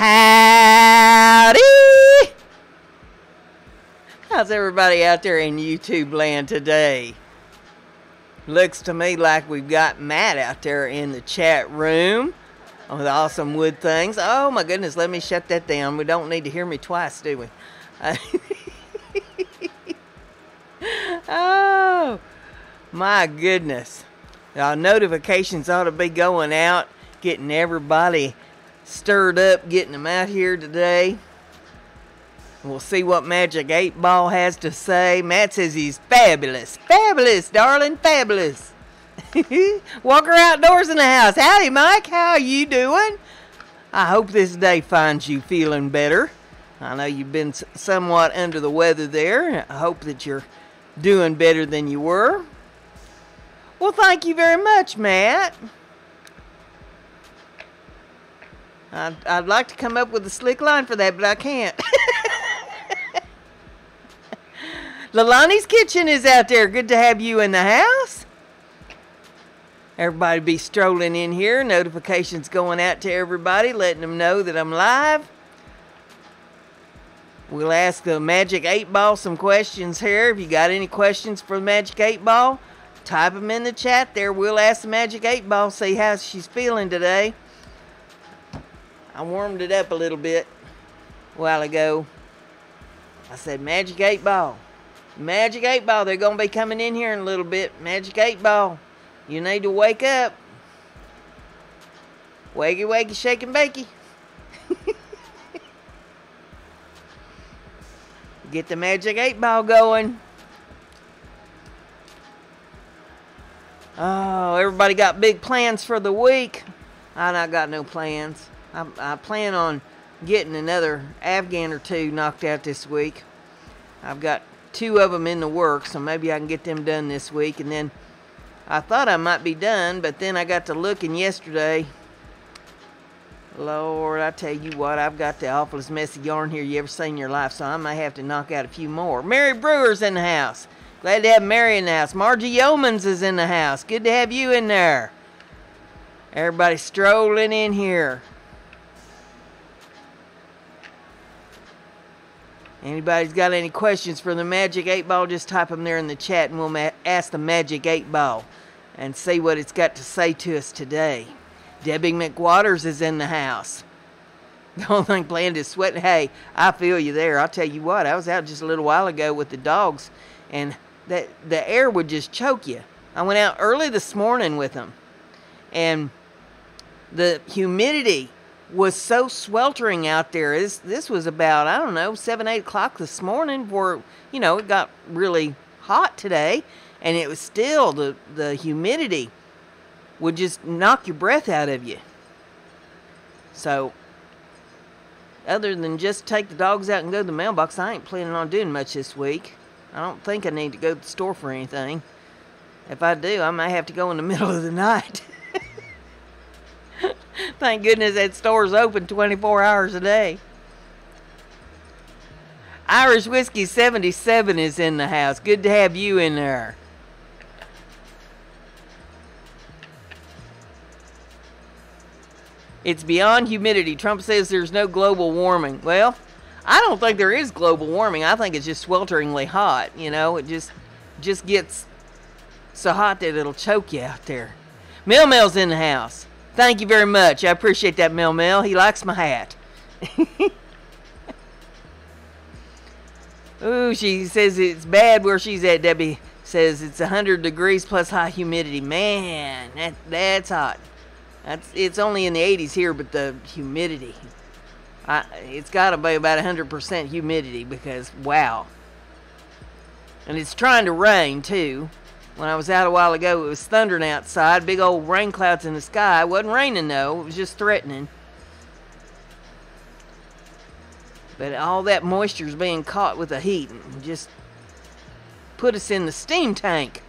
Howdy! How's everybody out there in YouTube land today? Looks to me like we've got Matt out there in the chat room with awesome wood things. Oh my goodness, let me shut that down. We don't need to hear me twice, do we? Oh my goodness. Notifications ought to be going out, getting everybody stirred up, getting them out here today. We'll see what Magic 8 Ball has to say. Matt says he's fabulous. Fabulous, darling, fabulous. Walker Outdoors in the house. Howdy, Mike. How are you doing? I hope this day finds you feeling better. I know you've been somewhat under the weather there. I hope that you're doing better than you were. Well, thank you very much, Matt. I'd like to come up with a slick line for that, but I can't. Lalani's Kitchen is out there. Good to have you in the house. Everybody be strolling in here. Notifications going out to everybody, letting them know that I'm live. We'll ask the Magic 8 Ball some questions here. If you got any questions for the Magic 8 Ball, type them in the chat there. We'll ask the Magic 8 Ball, see how she's feeling today. I warmed it up a little bit a while ago. I said, Magic 8 Ball. Magic 8 Ball, they're going to be coming in here in a little bit. Magic 8 Ball, you need to wake up. Wakey, wakey, shake and bakey. Get the Magic 8 Ball going. Oh, everybody got big plans for the week. I not got no plans. I plan on getting another Afghan or two knocked out this week. I've got 2 of them in the works, so maybe I can get them done this week. And then I thought I might be done, but then I got to looking yesterday. Lord, I tell you what, I've got the awfulest messy yarn here you ever seen in your life, so I might have to knock out a few more. Mary Brewer's in the house. Glad to have Mary in the house. Margie Yeomans is in the house. Good to have you in there. Everybody strolling in here. Anybody's got any questions for the Magic 8 Ball, just type them there in the chat and we'll ask the Magic 8 Ball and see what it's got to say to us today. Debbie McWaters is in the house. The only thing planned is sweating. Hey, I feel you there. I'll tell you what, I was out just a little while ago with the dogs and the air would just choke you. I went out early this morning with them and the humidity was so sweltering out there. This was about, I don't know, 7, 8 o'clock this morning where, you know, it got really hot today. And it was still, the humidity would just knock your breath out of you. So, other than just take the dogs out and go to the mailbox, I ain't planning on doing much this week. I don't think I need to go to the store for anything. If I do, I might have to go in the middle of the night. Thank goodness that store's open 24 hours a day. Irish Whiskey 77 is in the house. Good to have you in there. It's beyond humidity. Trump says there's no global warming. Well, I don't think there is global warming. I think it's just swelteringly hot. You know, it just gets so hot that it'll choke you out there. Mel's in the house. Thank you very much. I appreciate that, Mel. He likes my hat. Ooh, she says it's bad where she's at. Debbie says it's 100 degrees plus high humidity. Man, that's hot. It's only in the 80s here, but the humidity, it's got to be about 100% humidity because, wow. And it's trying to rain, too. When I was out a while ago, it was thundering outside. Big old rain clouds in the sky. It wasn't raining, though. It was just threatening. But all that moisture is being caught with the heat and just put us in the steam tank.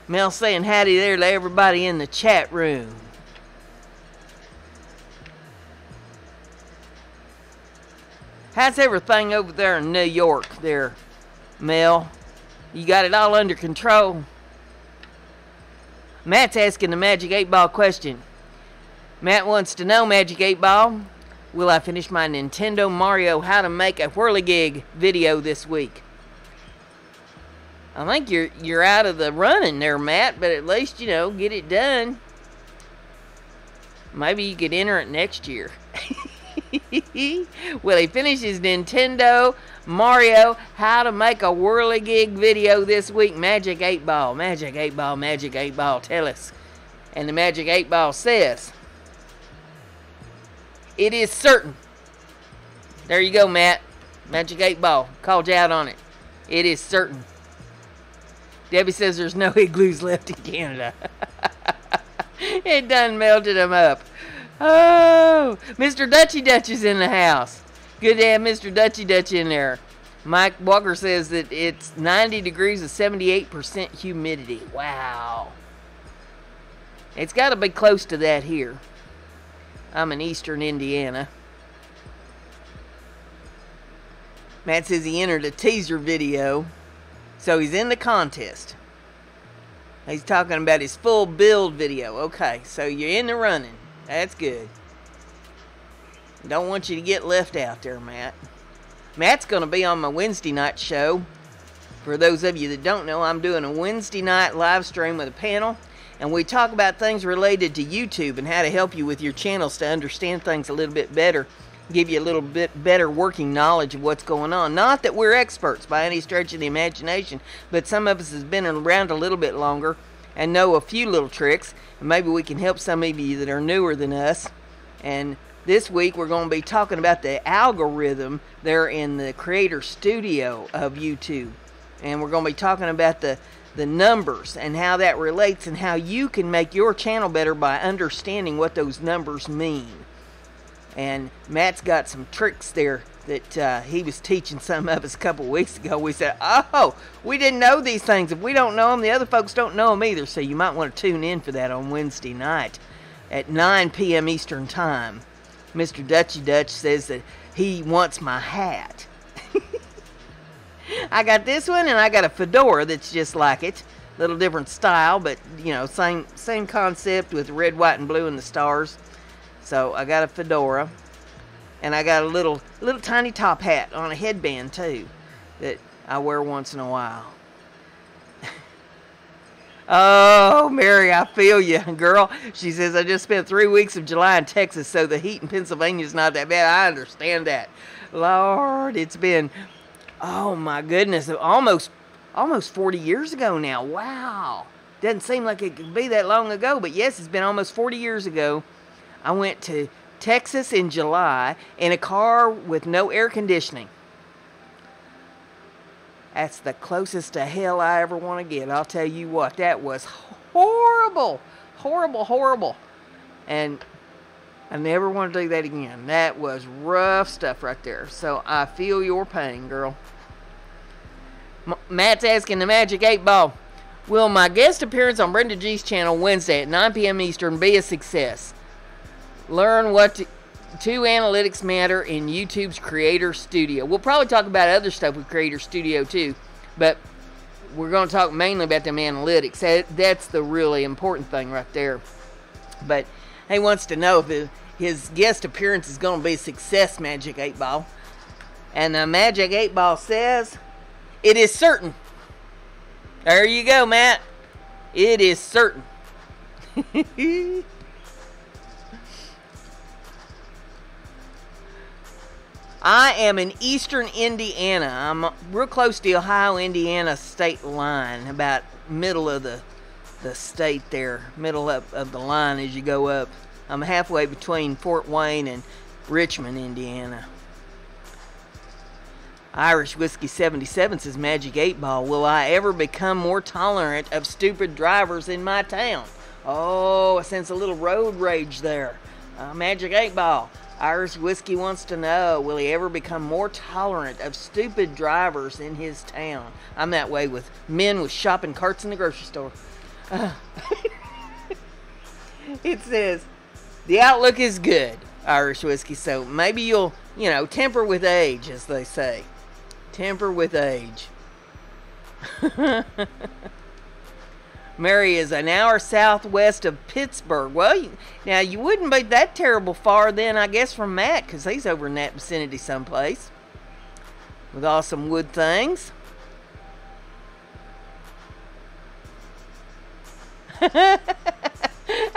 Mel saying howdy there to everybody in the chat room. How's everything over there in New York there, Mel? You got it all under control? Matt's asking the Magic 8 Ball question. Matt wants to know, Magic 8 Ball, will I finish my Nintendo Mario How to Make a Whirligig video this week? I think you're out of the running there, Matt, but at least, you know, get it done. Maybe you could enter it next year. Will he finish his Nintendo Mario How to Make a Whirligig video this week? Magic 8 Ball, Magic 8 Ball, Magic 8 Ball, tell us. And the Magic 8 Ball says, it is certain. There you go, Matt. Magic 8 Ball. Called you out on it. It is certain. Debbie says there's no igloos left in Canada. It done melted them up. Oh, Mr. Dutchy Dutch is in the house. Good to have Mr. Dutchy Dutch in there. Mike Walker says that it's 90 degrees with 78% humidity. Wow. It's got to be close to that here. I'm in eastern Indiana. Matt says he entered a teaser video, so he's in the contest. He's talking about his full build video. Okay, so you're in the running. That's good. Don't want you to get left out there, Matt. Matt's going to be on my Wednesday night show. For those of you that don't know, I'm doing a Wednesday night live stream with a panel. And we talk about things related to YouTube and how to help you with your channels to understand things a little bit better. Give you a little bit better working knowledge of what's going on. Not that we're experts by any stretch of the imagination, but some of us has been around a little bit longer and know a few little tricks. And maybe we can help some of you that are newer than us. And this week we're going to be talking about the algorithm there in the Creator Studio of YouTube. And we're going to be talking about the numbers and how that relates and how you can make your channel better by understanding what those numbers mean. And Matt's got some tricks there that he was teaching some of us a couple weeks ago. We said, oh, we didn't know these things. If we don't know them, the other folks don't know them either. So you might want to tune in for that on Wednesday night at 9 p.m. Eastern Time. Mr. Dutchy Dutch says that he wants my hat. I got this one, and I got a fedora that's just like it. Little different style, but, you know, same concept with red, white, and blue and the stars. So I got a fedora, and I got a little tiny top hat on a headband, too, that I wear once in a while. Oh, Mary, I feel you, girl. She says, I just spent 3 weeks of July in Texas, so the heat in Pennsylvania is not that bad. I understand that. Lord, it's been... oh my goodness, almost 40 years ago now. Wow. Doesn't seem like it could be that long ago, but yes, it's been almost 40 years ago. I went to Texas in July in a car with no air conditioning. That's the closest to hell I ever want to get. I'll tell you what, that was horrible. Horrible, horrible. And I never want to do that again. That was rough stuff right there. So I feel your pain, girl. Matt's asking the Magic 8 Ball, will my guest appearance on Brenda G's channel Wednesday at 9 p.m. Eastern be a success? Learn what two analytics matter in YouTube's Creator Studio. We'll probably talk about other stuff with Creator Studio too, but we're going to talk mainly about them analytics. That's the really important thing right there. But he wants to know if his guest appearance is going to be a success, Magic 8 Ball. And the Magic 8 Ball says, it is certain. There you go, Matt. It is certain. I am in eastern Indiana. I'm real close to the Ohio-Indiana state line, about middle of the state there, middle of the line as you go up. I'm halfway between Fort Wayne and Richmond, Indiana. Irish Whiskey 77 says, Magic 8 Ball, will I ever become more tolerant of stupid drivers in my town? Oh, I sense a little road rage there. Magic 8 Ball, Irish Whiskey wants to know, will he ever become more tolerant of stupid drivers in his town? I'm that way with men with shopping carts in the grocery store. It says, the outlook is good, Irish Whiskey, so maybe you'll, temper with age, as they say. Temper with age. Mary is an hour southwest of Pittsburgh. Well, now you wouldn't be that terrible far then, I guess, from Matt, because he's over in that vicinity someplace with awesome wood things.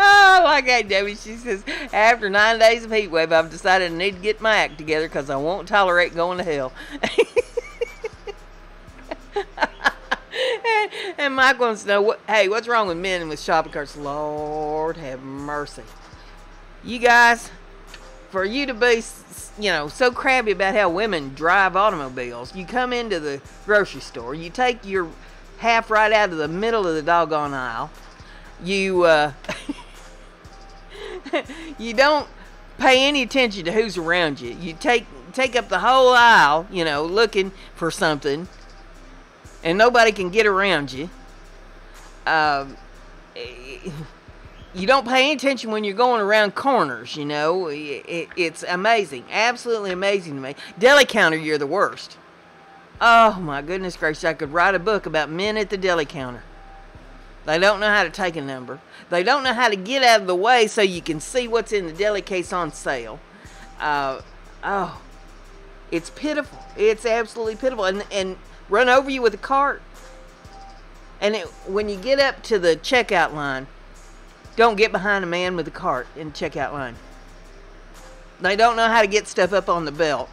Oh, like that, Debbie. She says, after 9 days of heat wave, I've decided I need to get my act together because I won't tolerate going to hell. And Mike wants to know, hey, what's wrong with men with shopping carts? Lord have mercy. You guys, for you to be, so crabby about how women drive automobiles, you come into the grocery store, you take your half right out of the middle of the doggone aisle, you you don't pay any attention to who's around you. You take up the whole aisle, looking for something, and nobody can get around you. You don't pay any attention when you're going around corners, It's amazing. Absolutely amazing to me. Deli counter, you're the worst. Oh, my goodness gracious. I could write a book about men at the deli counter. They don't know how to take a number. They don't know how to get out of the way so you can see what's in the deli case on sale. It's pitiful. It's absolutely pitiful. And run over you with a cart. And when you get up to the checkout line, don't get behind a man with a cart in the checkout line. They don't know how to get stuff up on the belt.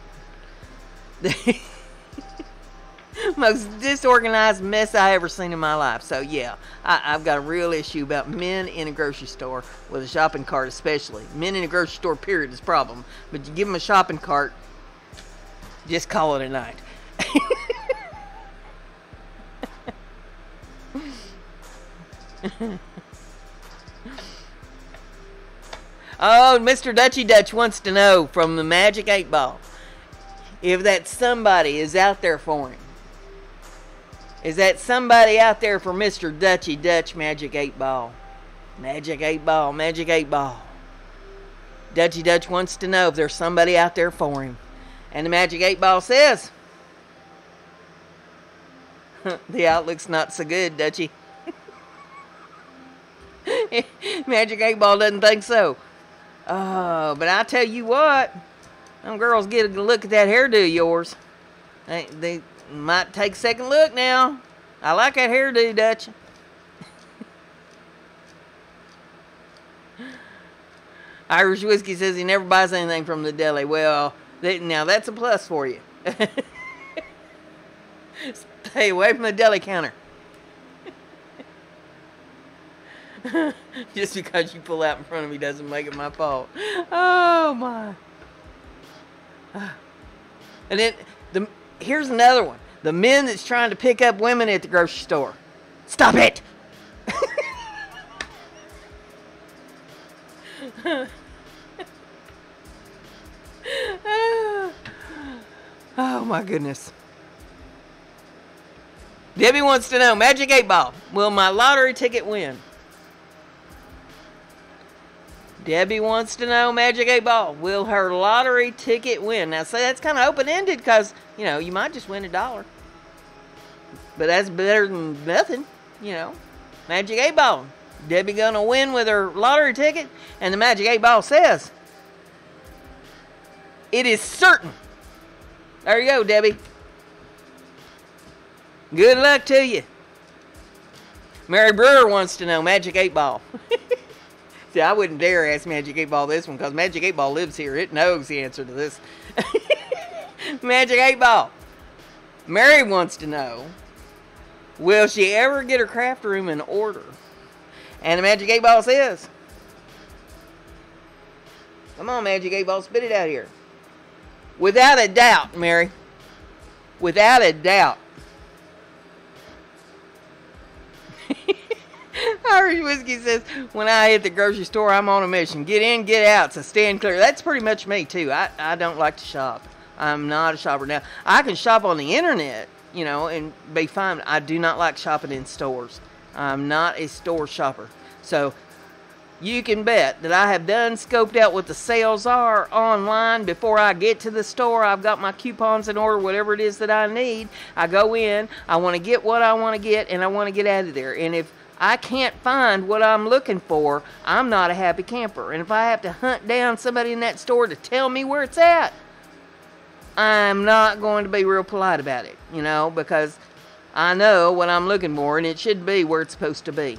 Most disorganized mess I ever seen in my life. So yeah, I've got a real issue about men in a grocery store with a shopping cart, especially. Men in a grocery store, period, is a problem. But you give them a shopping cart, just call it a night. Oh, Mr. Dutchy Dutch wants to know from the Magic 8 Ball if that somebody is out there for him. Is that somebody out there for Mr. Dutchy Dutch Magic 8 Ball? Magic 8 Ball, Magic 8 Ball. Dutchy Dutch wants to know if there's somebody out there for him. And the Magic 8 Ball says, the outlook's not so good, Dutchy. Magic 8 Ball doesn't think so. Oh, but I tell you what, them girls get a look at that hairdo of yours. They might take a second look now. I like that hairdo, Dutch. Irish Whiskey says he never buys anything from the deli. Well, now that's a plus for you. Stay away from the deli counter. Just because you pull out in front of me doesn't make it my fault. Oh, my. And then, here's another one. The men that's trying to pick up women at the grocery store. Stop it! Oh, my goodness. Debbie wants to know, Magic 8 Ball, will my lottery ticket win? Debbie wants to know, Magic 8 Ball, will her lottery ticket win? Now, say that's kind of open-ended because, you might just win $1. But that's better than nothing, Magic 8 Ball. Debbie gonna win with her lottery ticket? And the Magic 8 Ball says, it is certain. There you go, Debbie. Good luck to you. Mary Brewer wants to know, Magic 8 Ball. See, I wouldn't dare ask Magic 8 Ball this one because Magic 8 Ball lives here. It knows the answer to this. Magic 8 Ball. Mary wants to know, will she ever get her craft room in order? And the Magic 8 Ball says, come on, Magic 8 Ball, spit it out here. Without a doubt, Mary. Without a doubt. Irish Whiskey says, when I hit the grocery store, I'm on a mission. Get in, get out, so stand clear. That's pretty much me, too. I don't like to shop. I'm not a shopper. Now, I can shop on the internet, and be fine. I do not like shopping in stores. I'm not a store shopper. So, you can bet that I have done scoped out what the sales are online before I get to the store. I've got my coupons in order, whatever it is that I need. I go in, I want to get what I want to get, and I want to get out of there. And if I can't find what I'm looking for, I'm not a happy camper. And if I have to hunt down somebody in that store to tell me where it's at, I'm not going to be real polite about it, you know, because I know what I'm looking for, and it should be where it's supposed to be.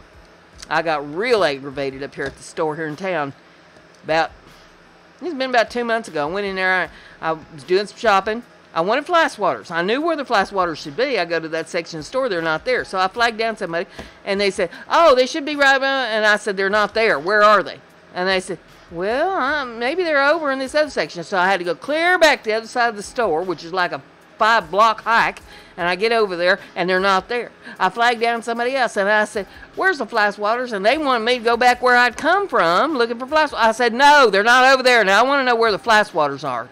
I got real aggravated up here at the store here in town. It's been about 2 months ago. I went in there, I was doing some shopping. I wanted flash waters. I knew where the flash waters should be. I go to that section of the store, they're not there. So I flagged down somebody, and they said, oh, they should be right by, and I said, they're not there. Where are they? And they said, well, maybe they're over in this other section. So I had to go clear back to the other side of the store, which is like a 5-block hike, and I get over there, and they're not there. I flagged down somebody else, and I said, where's the flash waters? And they wanted me to go back where I'd come from looking for flash waters. I said, no, they're not over there. Now I want to know where the flash waters are.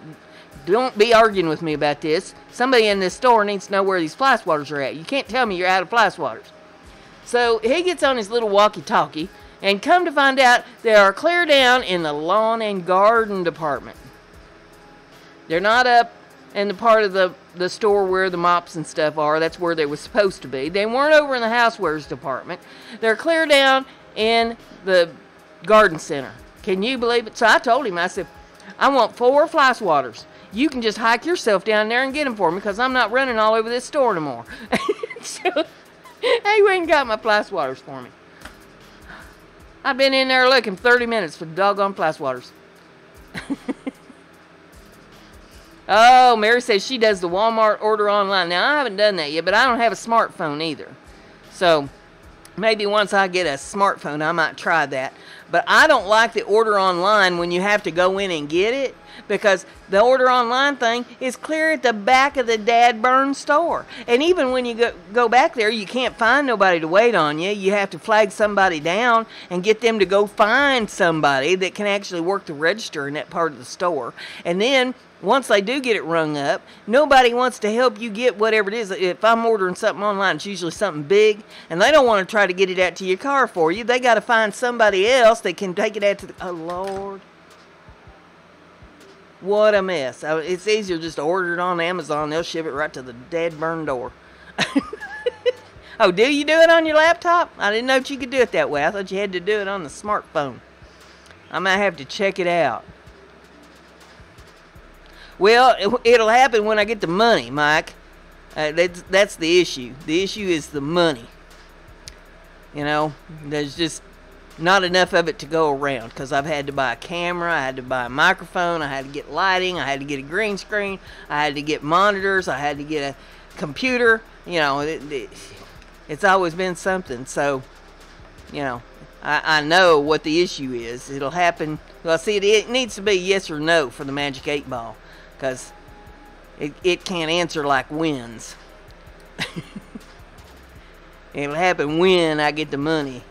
Don't be arguing with me about this. Somebody in this store needs to know where these flash waters are at. You can't tell me you're out of flash waters. So he gets on his little walkie-talkie, and come to find out, they are clear down in the lawn and garden department. They're not up in the part of the store where the mops and stuff are. That's where they were supposed to be. They weren't over in the housewares department. They're clear down in the garden center. Can you believe it? So I told him, I said, I want 4 flash waters. You can just hike yourself down there and get them for me, because I'm not running all over this store anymore. So he went and got my flash waters for me. I've been in there looking 30 minutes for the doggone flash waters. Oh, Mary says she does the Walmart order online. Now, I haven't done that yet, but I don't have a smartphone either. So maybe once I get a smartphone, I might try that. But I don't like the order online when you have to go in and get it, because the order online thing is clear at the back of the dad-burn store. And even when you go back there, you can't find nobody to wait on you. You have to flag somebody down and get them to go find somebody that can actually work the register in that part of the store. And then once they do get it rung up, nobody wants to help you get whatever it is. If I'm ordering something online, it's usually something big, and they don't want to try to get it out to your car for you. They got to find somebody else that can take it out to the... Oh, Lord. What a mess. It's easier just to order it on Amazon. They'll ship it right to the dead-burn door. Oh, do you do it on your laptop? I didn't know that you could do it that way. I thought you had to do it on the smartphone. I might have to check it out. Well, it'll happen when I get the money, Mike. That's the issue. The issue is the money. You know, there's just not enough of it to go around, because I've had to buy a camera, I had to buy a microphone, I had to get lighting, I had to get a green screen, I had to get monitors, I had to get a computer. You know, it's always been something. So, you know, I know what the issue is. It'll happen. Well, see, it needs to be yes or no for the Magic 8 Ball, because it can't answer like wins. It'll happen when I get the money.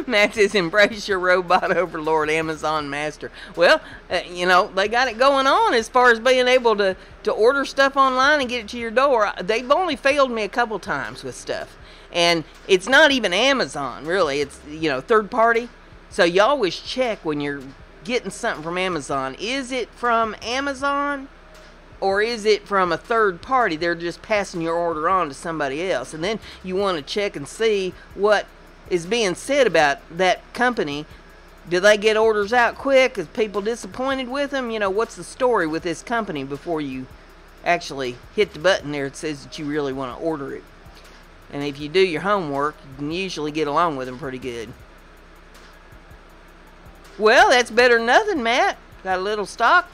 Matt says, embrace your robot overlord, Amazon master. Well, you know, they got it going on as far as being able to order stuff online and get it to your door. They've only failed me a couple times with stuff. And it's not even Amazon, really. It's, you know, third party. So you always check when you're getting something from Amazon. Is it from Amazon? Or is it from a third party? They're just passing your order on to somebody else. And then you want to check and see what is being said about that company. Do they get orders out quick? Is people disappointed with them? You know, what's the story with this company before you actually hit the button there that says that you really want to order it? And if you do your homework, you can usually get along with them pretty good. Well, that's better than nothing, Matt. Got a little stock.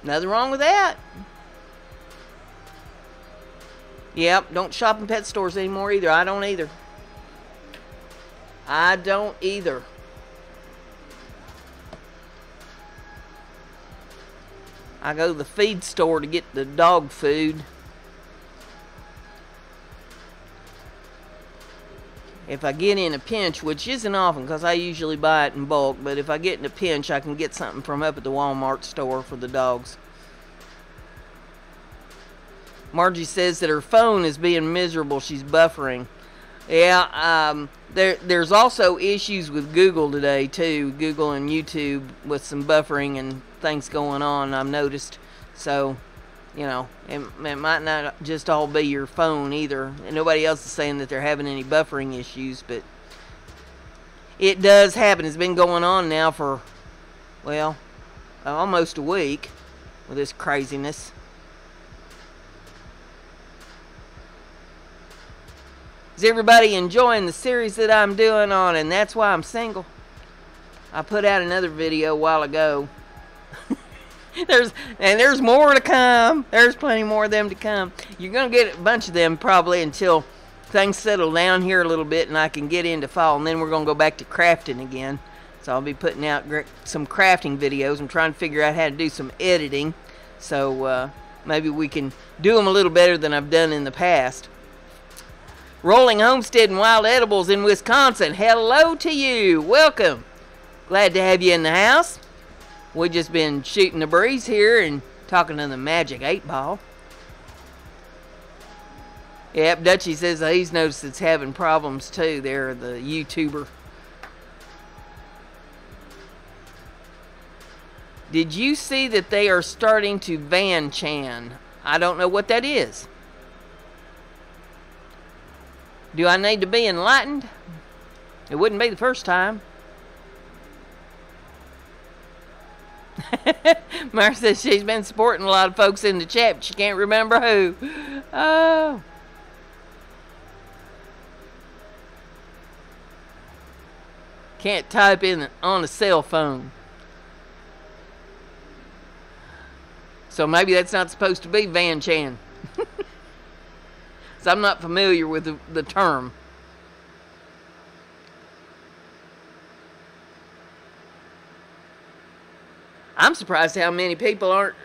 Nothing wrong with that. Yep, don't shop in pet stores anymore either. I don't either. I don't either. I go to the feed store to get the dog food. If I get in a pinch, which isn't often because I usually buy it in bulk, but if I get in a pinch, I can get something from up at the Walmart store for the dogs. Margie says that her phone is being miserable. She's buffering. Yeah, there's also issues with Google today, too. Google and YouTube with some buffering and things going on, I've noticed. So, you know, it might not just all be your phone either. And nobody else is saying that they're having any buffering issues, but it does happen. It's been going on now for, well, almost a week with this craziness. Is everybody enjoying the series that I'm doing on And That's Why I'm Single? I put out another video a while ago. There's more to come. There's plenty more of them to come. You're going to get a bunch of them probably until things settle down here a little bit and I can get into fall. And then we're going to go back to crafting again. So I'll be putting out some crafting videos. I'm trying to figure out how to do some editing. So maybe we can do them a little better than I've done in the past. Rolling Homestead and Wild Edibles in Wisconsin. Hello to you. Welcome. Glad to have you in the house. We've just been shooting the breeze here and talking to the Magic 8 Ball. Yep, Dutchie says he's noticed it's having problems too. They're the YouTuber. Did you see that they are starting to ban Chan? I don't know what that is. Do I need to be enlightened? It wouldn't be the first time. Mara says she's been supporting a lot of folks in the chat, but she can't remember who. Oh. Can't type in on a cell phone. So maybe that's not supposed to be Van Chan. So I'm not familiar with the term. I'm surprised how many people aren't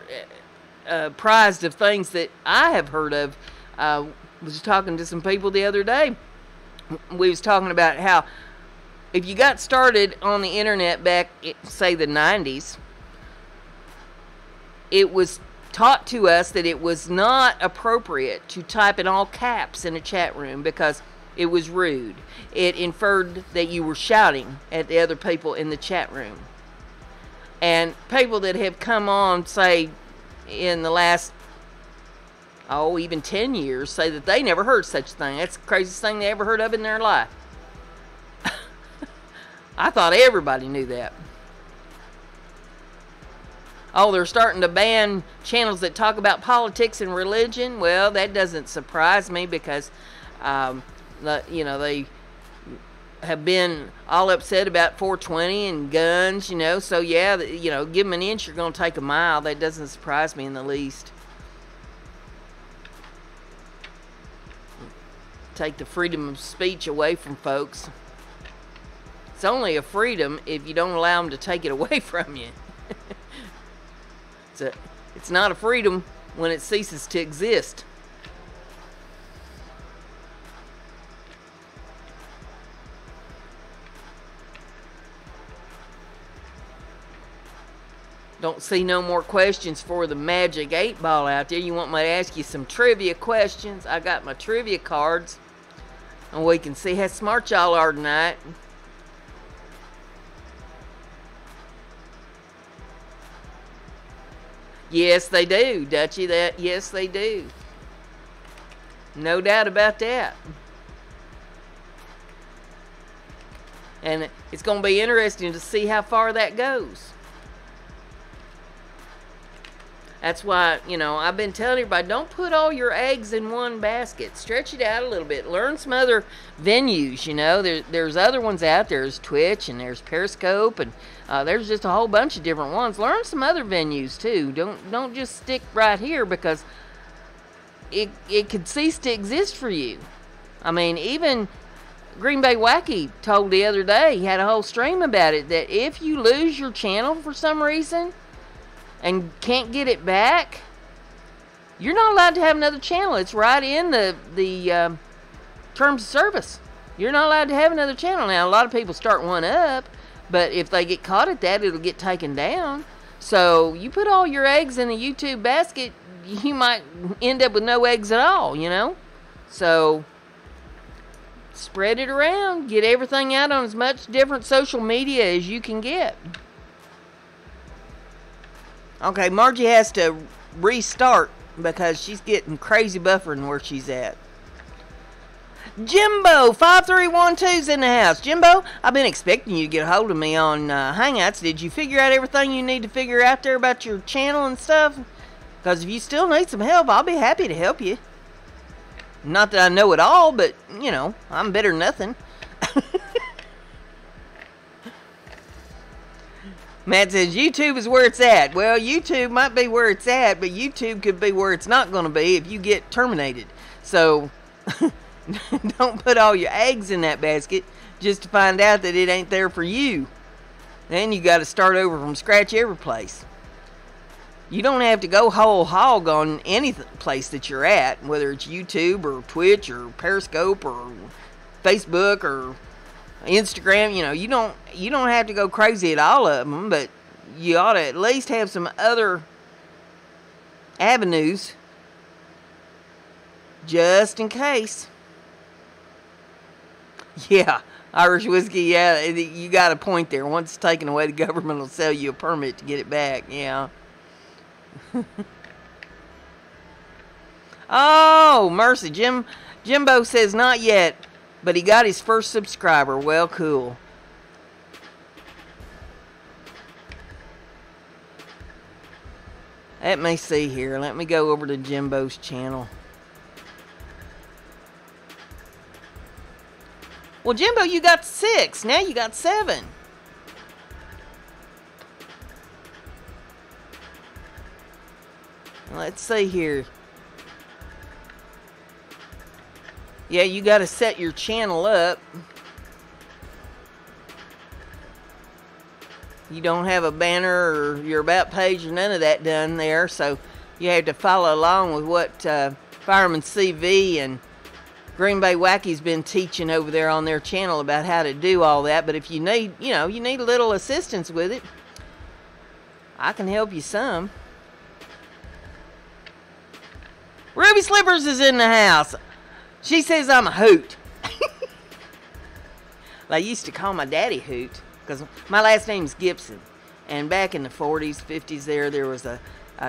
apprised of things that I have heard of. I was talking to some people the other day. We was talking about how if you got started on the internet back, say, the 90s, it was taught to us that it was not appropriate to type in all caps in a chat room because it was rude. It inferred that you were shouting at the other people in the chat room. And people that have come on, say, in the last, even 10 years, say that they never heard such a thing. That's the craziest thing they ever heard of in their life. I thought everybody knew that. Oh, they're starting to ban channels that talk about politics and religion. Well, that doesn't surprise me because, they have been all upset about 420 and guns, So, yeah, give them an inch, you're going to take a mile. That doesn't surprise me in the least. Take the freedom of speech away from folks. It's only a freedom if you don't allow them to take it away from you. It's not a freedom when it ceases to exist. Don't see no more questions for the Magic 8 Ball out there. You want me to ask you some trivia questions? I got my trivia cards. And we can see how smart y'all are tonight. Yes, they do, Dutchie. Yes, they do. No doubt about that. And it's going to be interesting to see how far that goes. That's why, I've been telling everybody, don't put all your eggs in one basket. Stretch it out a little bit. Learn some other venues, There's other ones out there. There's Twitch and there's Periscope and there's just a whole bunch of different ones. Learn some other venues, too. Don't just stick right here because it could cease to exist for you. I mean, even Green Bay Wacky told the other day, he had a whole stream about it, that if you lose your channel for some reason and can't get it back, you're not allowed to have another channel. It's right in the terms of service. You're not allowed to have another channel. Now, a lot of people start one up, but if they get caught at that, it'll get taken down. So you put all your eggs in a YouTube basket, you might end up with no eggs at all, So spread it around. Get everything out on as much different social media as you can get. Okay, Margie has to restart because she's getting crazy buffering where she's at. Jimbo5312's in the house. Jimbo, I've been expecting you to get a hold of me on Hangouts. Did you figure out everything you need to figure out there about your channel and stuff? Because if you still need some help, I'll be happy to help you. Not that I know it all, but, you know, I'm better than nothing. Matt says, YouTube is where it's at. Well, YouTube might be where it's at, but YouTube could be where it's not going to be if you get terminated. So, don't put all your eggs in that basket just to find out that it ain't there for you. Then you got to start over from scratch every place. You don't have to go whole hog on any place that you're at, whether it's YouTube or Twitch or Periscope or Facebook or Instagram. You know, you don't have to go crazy at all of them, but you ought to at least have some other avenues just in case. Yeah, Irish whiskey, yeah, you got a point there. Once it's taken away, the government will sell you a permit to get it back, yeah. Oh, mercy. Jimbo says not yet, but he got his first subscriber. Well, cool. Let me see here. Let me go over to Jimbo's channel. Well, Jimbo, you got 6. Now you got 7. Let's see here. Yeah, you got to set your channel up. You don't have a banner or your about page or none of that done there, so you have to follow along with what Fireman CV and Green Bay Wacky's been teaching over there on their channel about how to do all that. But if you need, you know, you need a little assistance with it, I can help you some. Ruby Slippers is in the house. She says I'm a hoot. I used to call my daddy Hoot because my last name's Gibson. And back in the 40s, 50s there was a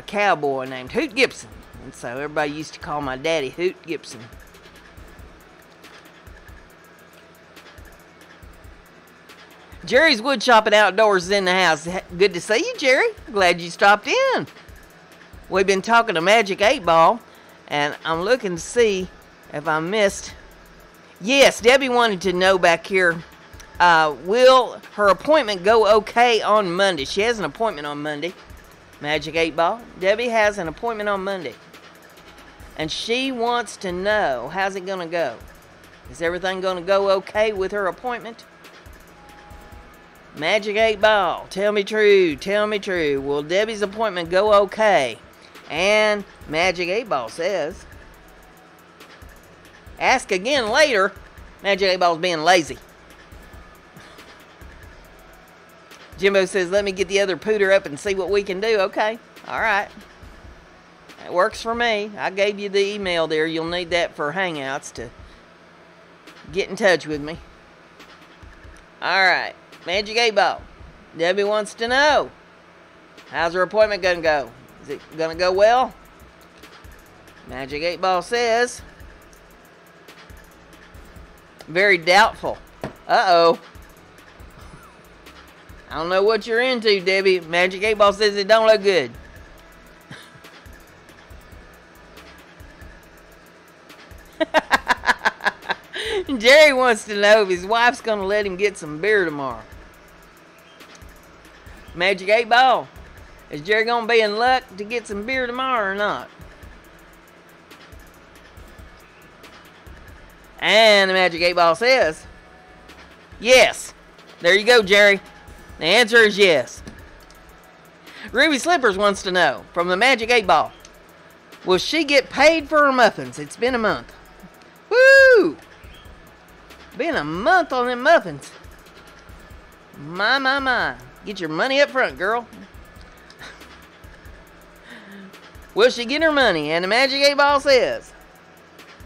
cowboy named Hoot Gibson. And so everybody used to call my daddy Hoot Gibson. Jerry's Wood Shopping Outdoors is in the house. Good to see you, Jerry. Glad you stopped in. We've been talking to Magic 8 Ball, and I'm looking to see if I missed. Yes, Debbie wanted to know back here, will her appointment go okay on Monday? She has an appointment on Monday. Magic 8 Ball. Debbie has an appointment on Monday. And she wants to know, how's it going to go? Is everything going to go okay with her appointment? Magic 8 Ball, tell me true, tell me true. Will Debbie's appointment go okay? And Magic 8 Ball says, ask again later. Magic 8 Ball's being lazy. Jimbo says, let me get the other pooter up and see what we can do. Okay, alright. That works for me. I gave you the email there. You'll need that for Hangouts to get in touch with me. Alright. Magic 8 Ball. Debbie wants to know, how's her appointment going to go? Is it going to go well? Magic 8 Ball says, very doubtful. Uh-oh. I don't know what you're into, Debbie. Magic 8 Ball says it don't look good. Jerry wants to know if his wife's going to let him get some beer tomorrow. Magic 8 Ball, is Jerry going to be in luck to get some beer tomorrow or not? And the Magic 8 Ball says, yes. There you go, Jerry. The answer is yes. Ruby Slippers wants to know, from the Magic 8 Ball, will she get paid for her muffins? It's been a month. Woo! Been a month on them muffins. My, my, my. Get your money up front, girl. Will she get her money? And the Magic 8 Ball says,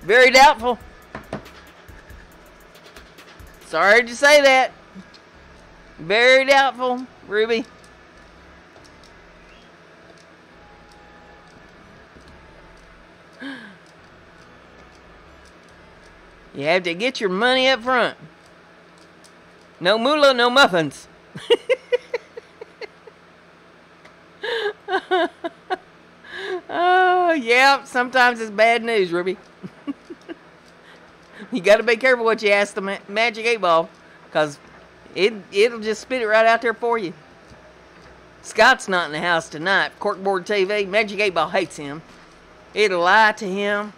very doubtful. Sorry to say that. Very doubtful, Ruby. You have to get your money up front. No moolah, no muffins. Oh, yeah, sometimes it's bad news, Ruby. You got to be careful what you ask the Magic 8 Ball, because it'll just spit it right out there for you. Scott's not in the house tonight. Corkboard TV, Magic 8 Ball hates him. It'll lie to him.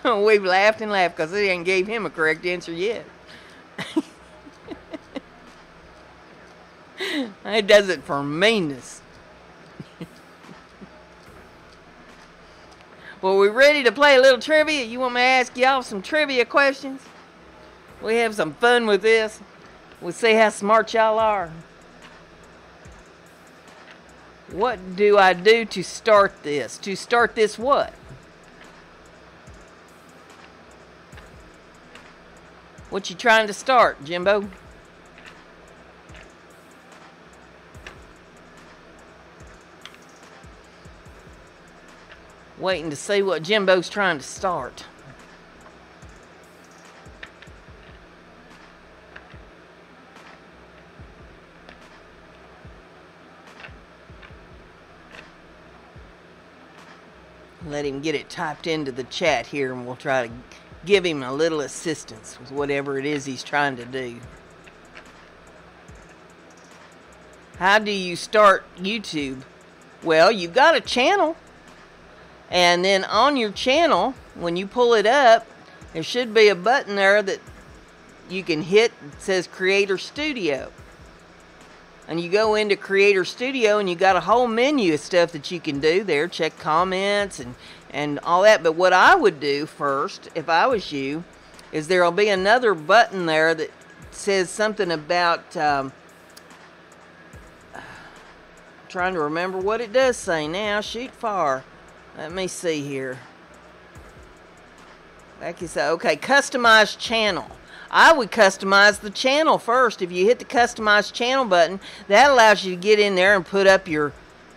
We've laughed and laughed because they ain't gave him a correct answer yet. It does it for meanness. Well, we ready to play a little trivia? You want me to ask y'all some trivia questions? We have some fun with this. We'll see how smart y'all are. What do I do to start this? To start this what? What you trying to start, Jimbo? Waiting to see what Jimbo's trying to start. Let him get it typed into the chat here, and we'll try to give him a little assistance with whatever it is he's trying to do. How do you start YouTube? Well, you've got a channel. And then on your channel, when you pull it up, there should be a button there that you can hit that says Creator Studio. And you go into Creator Studio and you got a whole menu of stuff that you can do there. Check comments and all that. But what I would do first, if I was you, is there'll be another button there that says something about... trying to remember what it does say now. Shoot far. Let me see here. Like you say, okay, customize channel. I would customize the channel first. If you hit the customize channel button, that allows you to get in there and put up your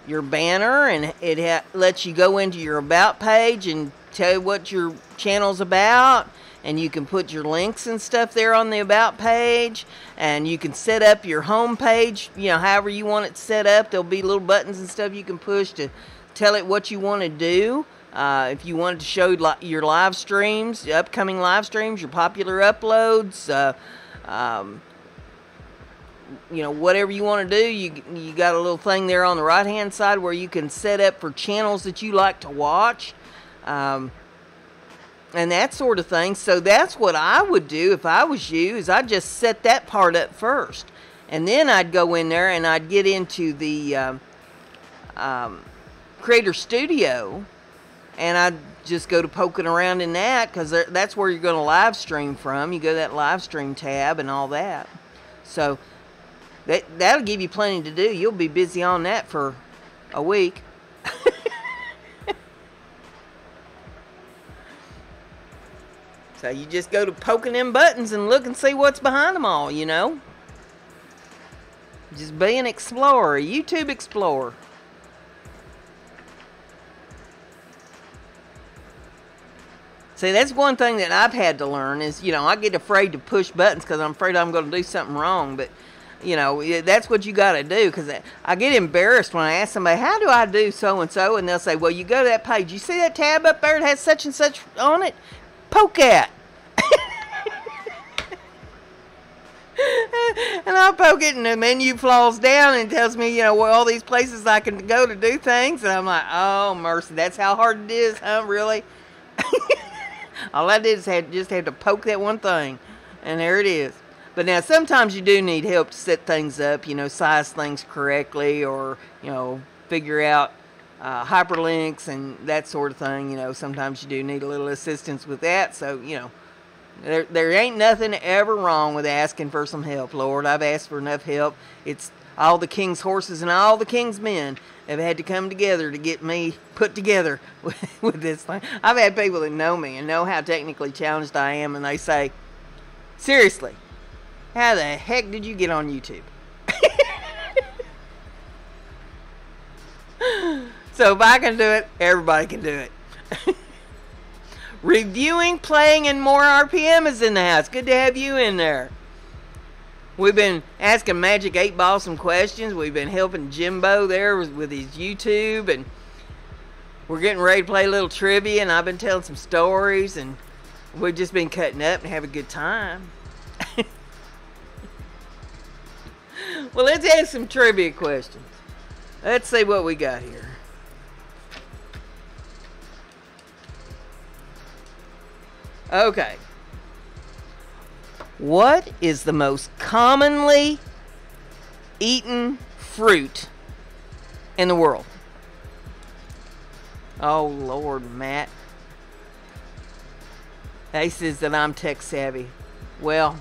banner, and it lets you go into your about page and tell you what your channel's about, and you can put your links and stuff there on the about page, and you can set up your home page, you know, however you want it set up. There'll be little buttons and stuff you can push to tell it what you want to do. If you wanted to show your live streams, upcoming live streams, your popular uploads, you know, whatever you want to do, you got a little thing there on the right hand side where you can set up for channels that you like to watch, and that sort of thing. So that's what I would do if I was you, is I'd just set that part up first, and then I'd go in there and I'd get into the Creator Studio, and I'd just go to poking around in that, because that's where you're going to live stream from. You go to that live stream tab and all that. So that'll give you plenty to do. You'll be busy on that for a week. So you just go to poking them buttons and look and see what's behind them all, you know. Just be an explorer, a YouTube explorer. See, that's one thing that I've had to learn is, you know, I get afraid to push buttons because I'm afraid I'm going to do something wrong. But, you know, that's what you got to do, because I get embarrassed when I ask somebody, how do I do so-and-so? And they'll say, well, you go to that page. You see that tab up there that has such and such on it? Poke at. And I'll poke it, and the menu falls down and tells me, you know, well, all these places I can go to do things. And I'm like, oh, mercy, that's how hard it is, huh, really? All I did is just have to poke that one thing, and there it is. But now sometimes you do need help to set things up, you know, size things correctly, or, you know, figure out hyperlinks and that sort of thing. You know, sometimes you do need a little assistance with that. So, you know, there ain't nothing ever wrong with asking for some help, Lord. I've asked for enough help. It's all the king's horses and all the king's men have had to come together to get me put together with this thing. I've had people that know me and know how technically challenged I am, and they say, seriously, how the heck did you get on YouTube? So if I can do it, everybody can do it. Reviewing, playing, and more RPM is in the house. Good to have you in there. We've been asking Magic 8 Ball some questions. We've been helping Jimbo there with his YouTube, and we're getting ready to play a little trivia, and I've been telling some stories, and we've just been cutting up and having a good time. Well, let's ask some trivia questions. Let's see what we got here. Okay. What is the most commonly eaten fruit in the world? Oh, Lord, Matt. He says that I'm tech savvy. Well,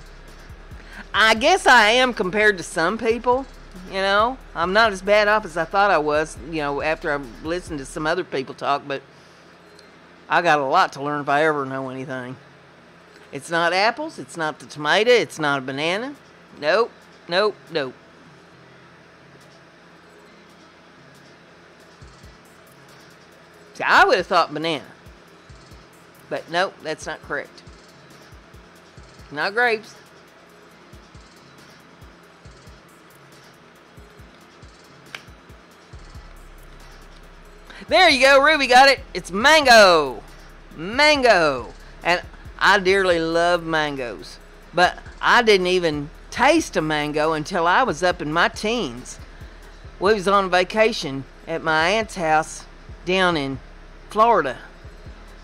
I guess I am compared to some people. You know, I'm not as bad off as I thought I was, you know, after I listened to some other people talk, but I got a lot to learn if I ever know anything. It's not apples, it's not the tomato, it's not a banana. Nope, nope, nope. See, I would have thought banana. But nope, that's not correct. Not grapes. There you go, Ruby got it. It's mango. Mango. And I dearly love mangoes. But I didn't even taste a mango until I was up in my teens. We was on vacation at my aunt's house down in Florida.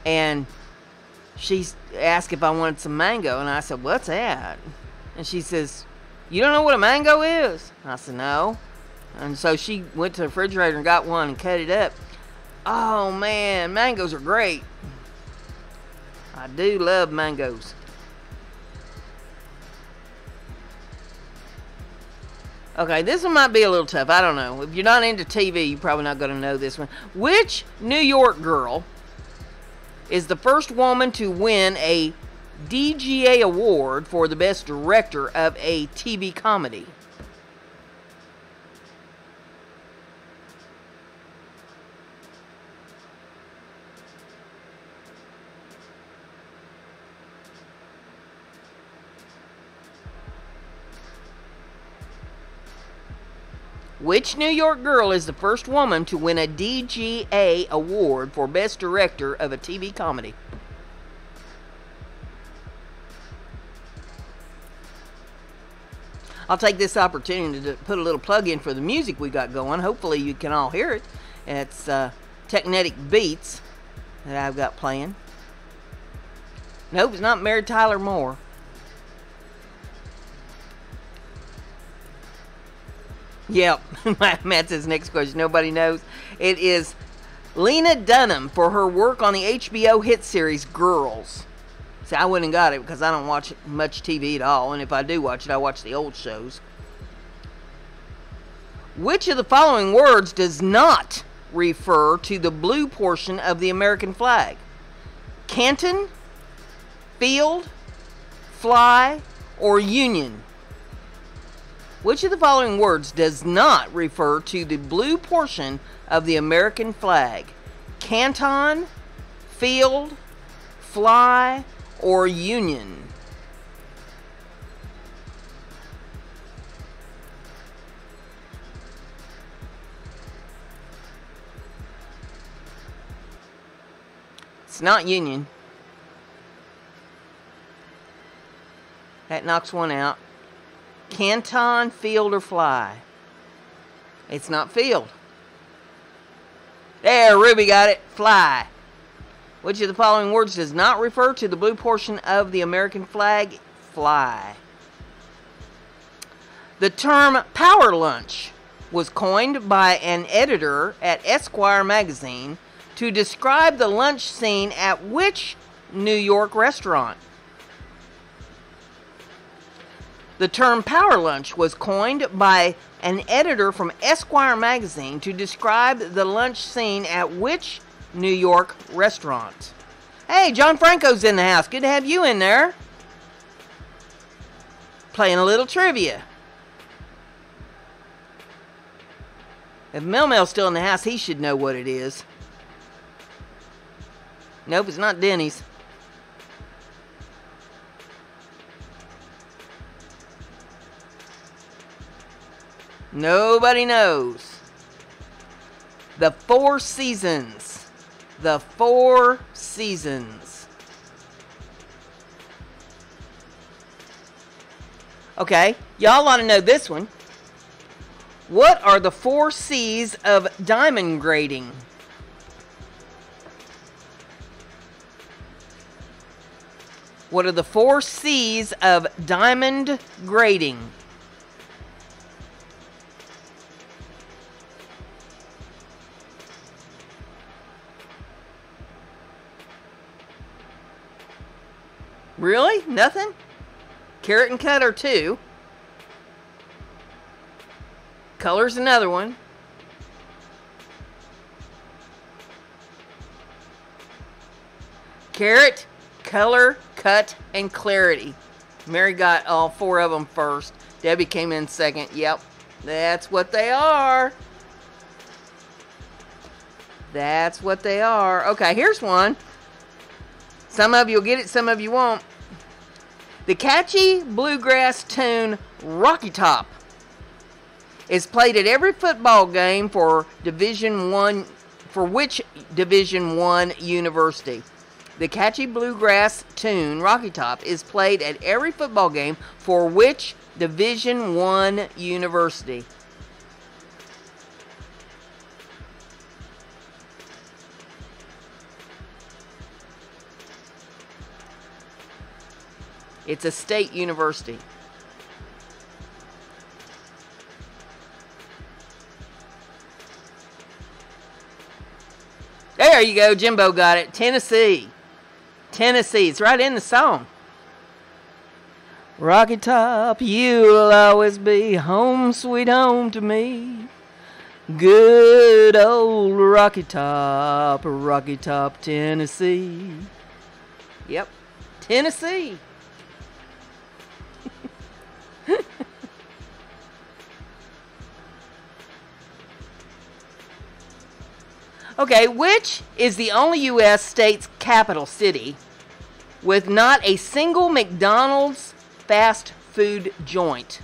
And she asked if I wanted some mango. And I said, what's that? And she says, you don't know what a mango is? I said, no. And so she went to the refrigerator and got one and cut it up. Oh man, mangoes are great. I do love mangoes. Okay, this one might be a little tough. I don't know. If you're not into TV, you're probably not going to know this one. Which New York girl is the first woman to win a DGA award for the best director of a TV comedy? Which New York girl is the first woman to win a DGA award for Best Director of a TV Comedy? I'll take this opportunity to put a little plug in for the music we got going. Hopefully you can all hear it. It's Technetic Beats that I've got playing. Nope, it's not Mary Tyler Moore. Yep, Matt says next question. Nobody knows. It is Lena Dunham for her work on the HBO hit series Girls. See, I wouldn't have got it because I don't watch much TV at all. And if I do watch it, I watch the old shows. Which of the following words does not refer to the blue portion of the American flag? Canton, field, fly, or union? Which of the following words does not refer to the blue portion of the American flag? Canton, field, fly, or union? It's not union. That knocks one out. Canton, field, or fly? It's not field. There, Ruby got it. Fly. Which of the following words does not refer to the blue portion of the American flag? Fly. The term power lunch was coined by an editor at Esquire magazine to describe the lunch scene at which New York restaurant? The term power lunch was coined by an editor from Esquire magazine to describe the lunch scene at which New York restaurant? Hey, John Franco's in the house. Good to have you in there. Playing a little trivia. If Mel's still in the house, he should know what it is. Nope, it's not Denny's. Nobody knows. The Four Seasons. The Four Seasons. Okay, y'all ought to know this one. What are the 4 C's of diamond grading? What are the 4 C's of diamond grading? Really? Nothing? Carrot and cut are 2. Color's another one. Carrot, color, cut, and clarity. Mary got all 4 of them first. Debbie came in second. Yep, that's what they are. That's what they are. Okay, here's one. Some of you will get it, some of you won't. The catchy bluegrass tune Rocky Top is played at every football game for Division I, for which Division I university? The catchy bluegrass tune Rocky Top is played at every football game for which Division I university? It's a state university. There you go, Jimbo got it. Tennessee. Tennessee. It's right in the song. Rocky Top, you'll always be home, sweet home to me. Good old Rocky Top, Tennessee. Yep, Tennessee. Okay, which is the only U.S. state's capital city with not a single McDonald's fast food joint?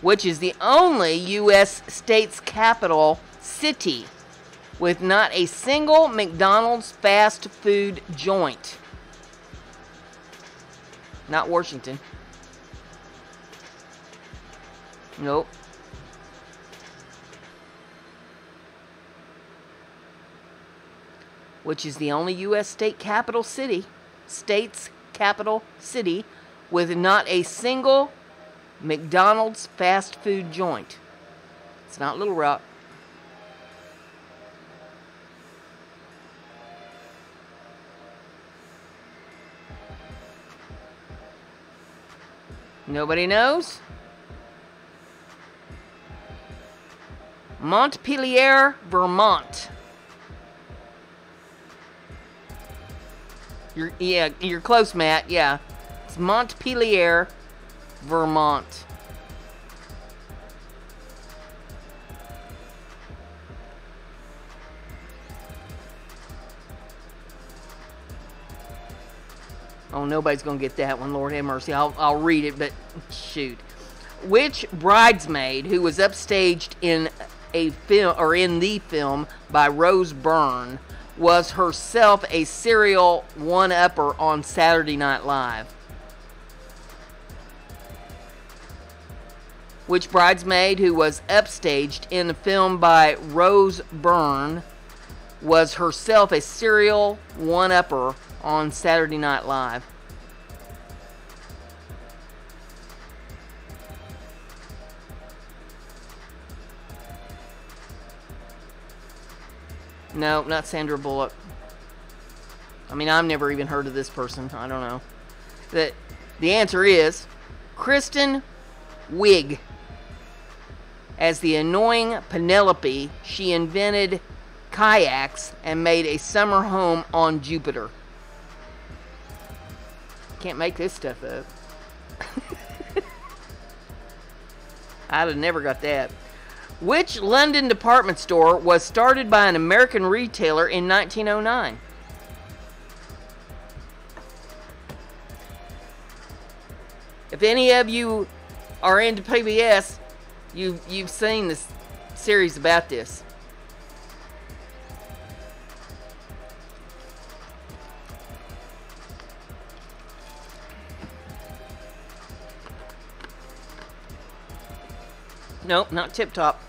Which is the only U.S. state's capital city with not a single McDonald's fast food joint? Not Washington. Nope. Which is the only U.S. state's capital city with not a single McDonald's fast food joint? It's not Little Rock. Nobody knows? Montpelier, Vermont. You're close, Matt. Yeah. It's Montpelier, Vermont. Oh, nobody's going to get that one. Lord have mercy. I'll read it, but shoot. Which bridesmaid who was upstaged in a film or in the film by Rose Byrne was herself a serial one-upper on Saturday Night Live? Which bridesmaid who was upstaged in a film by Rose Byrne was herself a serial one-upper on Saturday Night Live? No, not Sandra Bullock. I mean, I've never even heard of this person. I don't know. The answer is Kristen Wiig. As the annoying Penelope, she invented kayaks and made a summer home on Jupiter. Can't make this stuff up. I'd have never got that. Which London department store was started by an American retailer in 1909? If any of you are into PBS, you've seen this series about this. Nope, not Tip Top.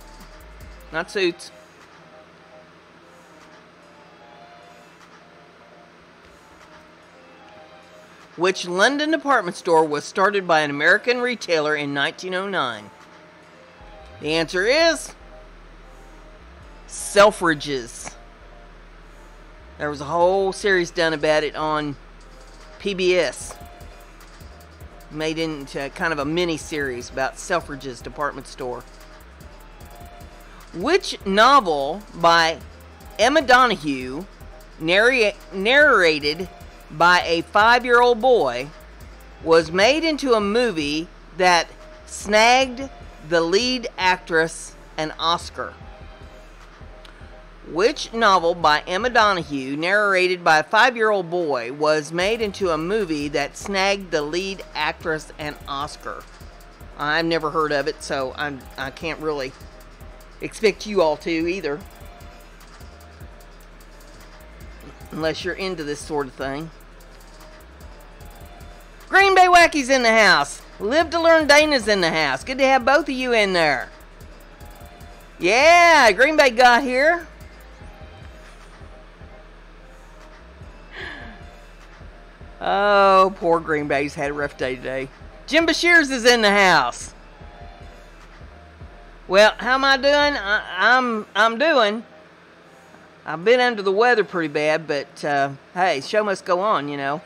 Not Suits. Which London department store was started by an American retailer in 1909? The answer is Selfridges. There was a whole series done about it on PBS. Made into kind of a mini-series about Selfridges department store. Which novel by Emma Donoghue, narrated by a 5-year-old boy, was made into a movie that snagged the lead actress an Oscar? Which novel by Emma Donoghue, narrated by a 5-year-old boy, was made into a movie that snagged the lead actress an Oscar? I've never heard of it, so I can't really expect you all to either. Unless you're into this sort of thing. Green Bay Wacky's in the house. Live to Learn Dana's in the house. Good to have both of you in there. Yeah, Green Bay got here. Oh, poor Green Bay's had a rough day today. Jim Bashir's is in the house. Well, how am I doing? I'm doing. I've been under the weather pretty bad, but hey, show must go on, you know.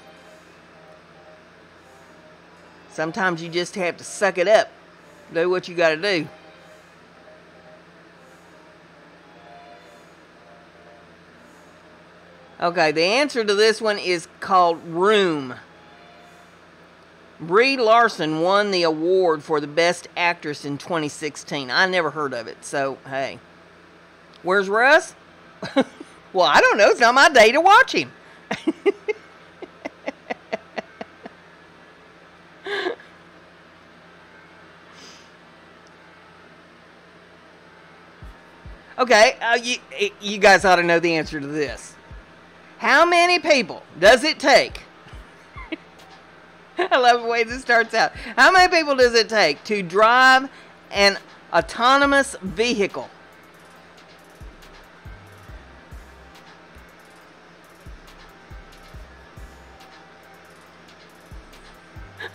Sometimes you just have to suck it up. Do what you got to do. Okay, the answer to this one is called Room. Brie Larson won the award for the Best Actress in 2016. I never heard of it, so hey. Where's Russ? Well, I don't know. It's not my day to watch him. Okay, you guys ought to know the answer to this. How many people does it take? I love the way this starts out. How many people does it take to drive an autonomous vehicle?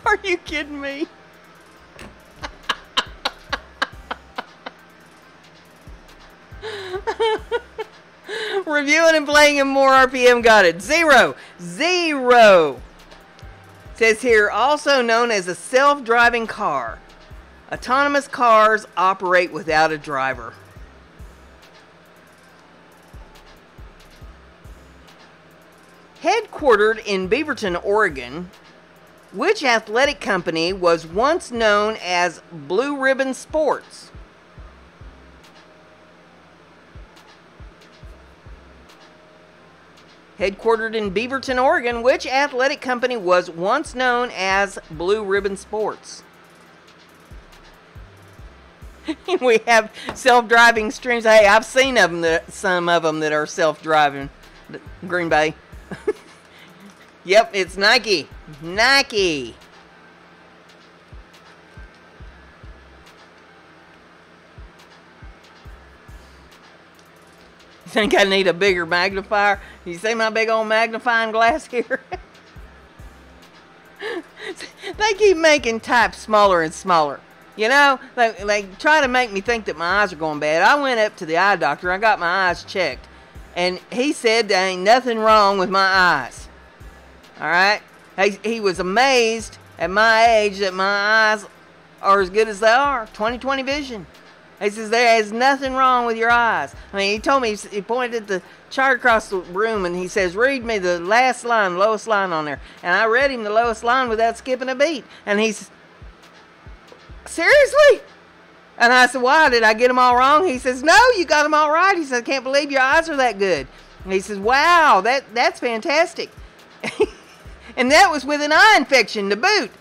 Are you kidding me? Reviewing and playing in more RPM got it. Zero. Says here, also known as a self-driving car. Autonomous cars operate without a driver. Headquartered in Beaverton, Oregon, which athletic company was once known as Blue Ribbon Sports? Headquartered in Beaverton, Oregon, which athletic company was once known as Blue Ribbon Sports? We have self-driving streams. Hey, I've seen some of them that are self-driving. Green Bay. Yep, it's Nike. Nike. Think I need a bigger magnifier? You see my big old magnifying glass here? They keep making type smaller and smaller. You know, they try to make me think that my eyes are going bad. I went up to the eye doctor. I got my eyes checked. And he said there ain't nothing wrong with my eyes. Alright? He was amazed at my age that my eyes are as good as they are. 20/20 vision. He says, there is nothing wrong with your eyes. I mean, he told me, he pointed at the chart across the room, and he says, read me the last line, lowest line on there. And I read him the lowest line without skipping a beat. And he's, seriously? And I said, why? Did I get them all wrong? He says, no, you got them all right. He said, I can't believe your eyes are that good. And he says, wow, that's fantastic. And that was with an eye infection to boot.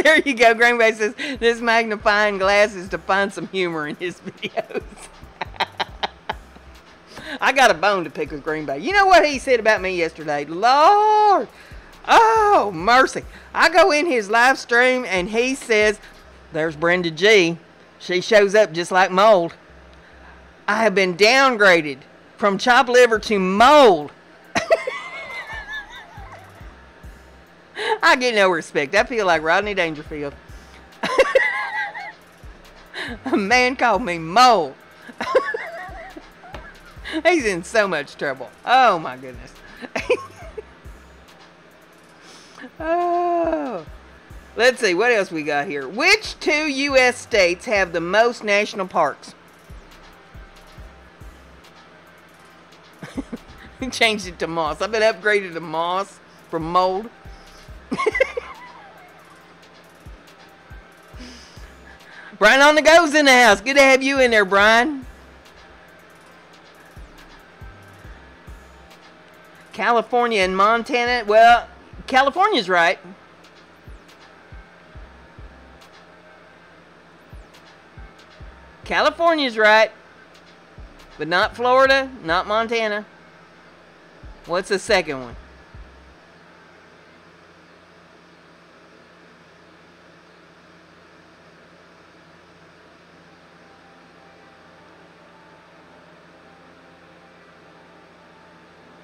There you go. Green Bay says this magnifying glass is to find some humor in his videos. I got a bone to pick with Green Bay. You know what he said about me yesterday? Lord, oh mercy! I go in his live stream and he says, "There's BrendaG. She shows up just like mold. I have been downgraded from chopped liver to mold." I get no respect. I feel like Rodney Dangerfield. A man called me mold. He's in so much trouble. Oh my goodness. Oh. Let's see, what else we got here? Which 2 U.S. states have the most national parks? Changed it to moss. I've been upgraded to moss from mold. Brian on the go's in the house. Good to have you in there, Brian. California and Montana. Well, California's right. California's right. But not Florida, not Montana. What's the second one?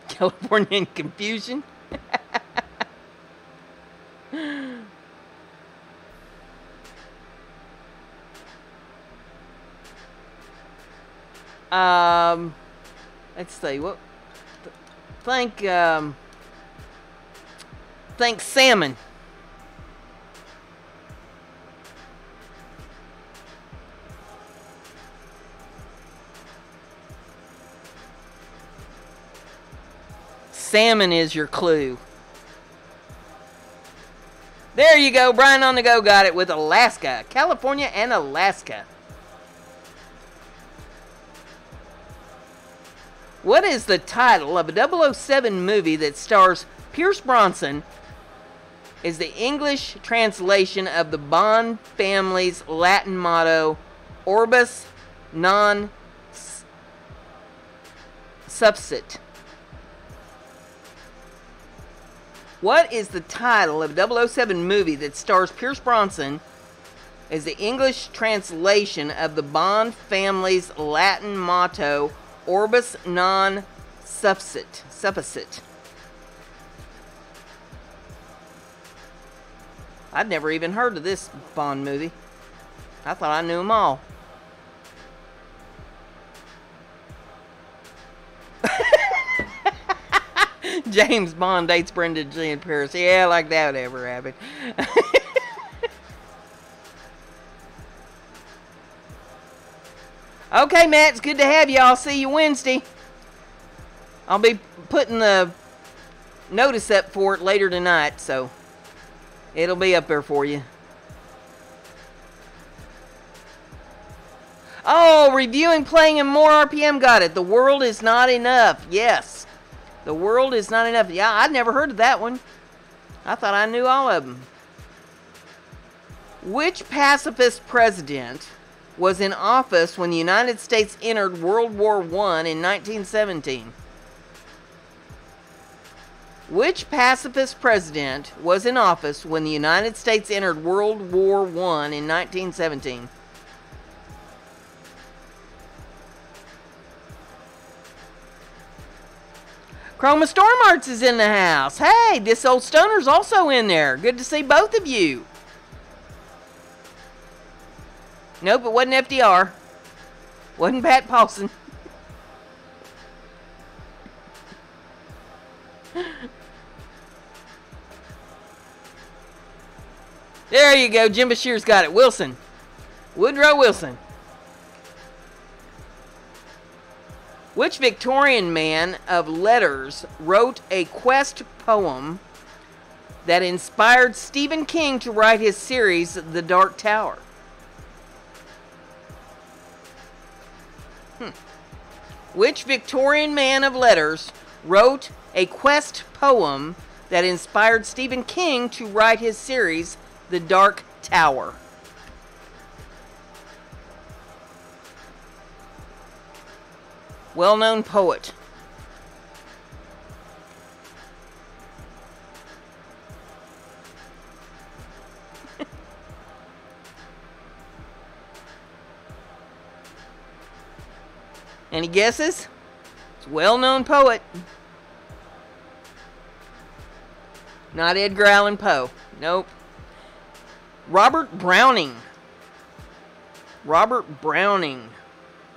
Californian confusion. Let's see. What? Think salmon. Salmon is your clue. There you go. Brian on the go got it with Alaska. California and Alaska. What is the title of a 007 movie that stars Pierce Brosnan? Is the English translation of the Bond family's Latin motto, Orbis non subsit? What is the title of a 007 movie that stars Pierce Brosnan as the English translation of the Bond family's Latin motto, Orbis non subsit? I'd never even heard of this Bond movie. I thought I knew them all. James Bond dates BrendaG in Paris. Yeah, like that would ever happen. Okay, Matt, it's good to have you. I'll see you Wednesday. I'll be putting the notice up for it later tonight, so it'll be up there for you. Oh, reviewing, playing, and more RPM got it. The world is not enough. Yes. The world is not enough. Yeah, I'd never heard of that one. I thought I knew all of them. Which pacifist president was in office when the United States entered World War I in 1917? Which pacifist president was in office when the United States entered World War I in 1917? Chroma Storm Arts is in the house. Hey, this old stoner's also in there. Good to see both of you. Nope, it wasn't FDR. Wasn't Pat Paulson. There you go. Jim Bashir's got it. Wilson. Woodrow Wilson. Which Victorian man of letters wrote a quest poem that inspired Stephen King to write his series, The Dark Tower? Which Victorian man of letters wrote a quest poem that inspired Stephen King to write his series, the Dark Tower? Well-known poet. Any guesses? It's a well-known poet. Not Edgar Allan Poe. Nope. Robert Browning. Robert Browning.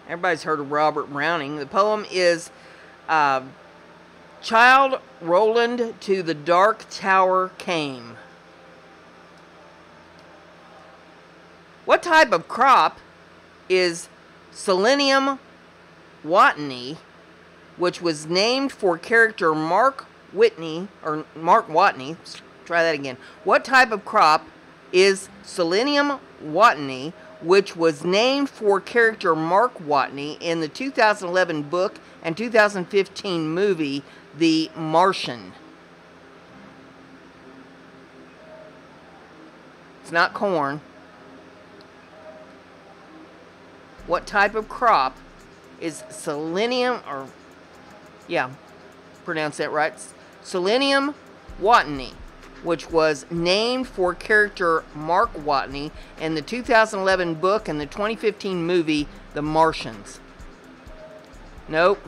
Everybody's heard of Robert Browning. The poem is Child Roland to the Dark Tower Came. What type of crop is Selenium Watney, which was named for character Mark Watney? Try that again. What type of crop is Selenium Watney, which was named for character Mark Watney in the 2011 book and 2015 movie, The Martian? It's not corn. What type of crop is Selenium, or, yeah, pronounce that right, Selenium Watney, which was named for character Mark Watney in the 2011 book and the 2015 movie, The Martians? Nope.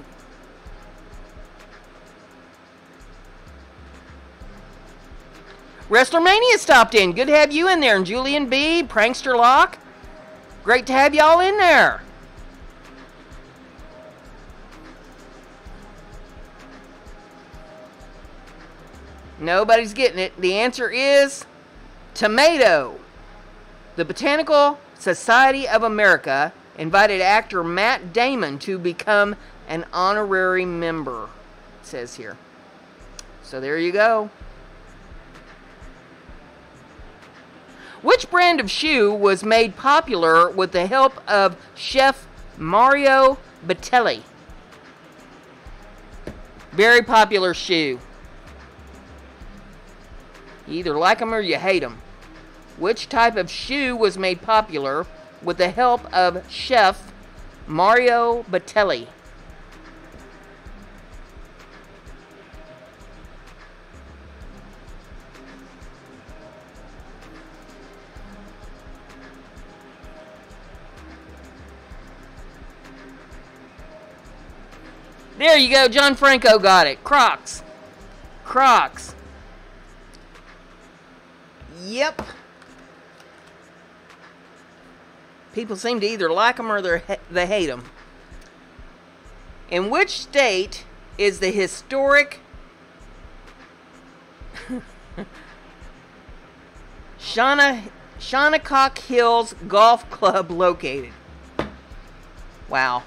WrestleMania stopped in. Good to have you in there. And Julian B., Prankster Locke. Great to have y'all in there. Nobody's getting it. The answer is tomato. The Botanical Society of America invited actor Matt Damon to become an honorary member, it says here. So there you go. Which brand of shoe was made popular with the help of Chef Mario Batali? Very popular shoe. You either like them or you hate them. Which type of shoe was made popular with the help of Chef Mario Batali? There you go. John Franco got it. Crocs. Crocs. Yep. People seem to either like them or they hate them. In which state is the historic Shinnecock Hills Golf Club located? Wow.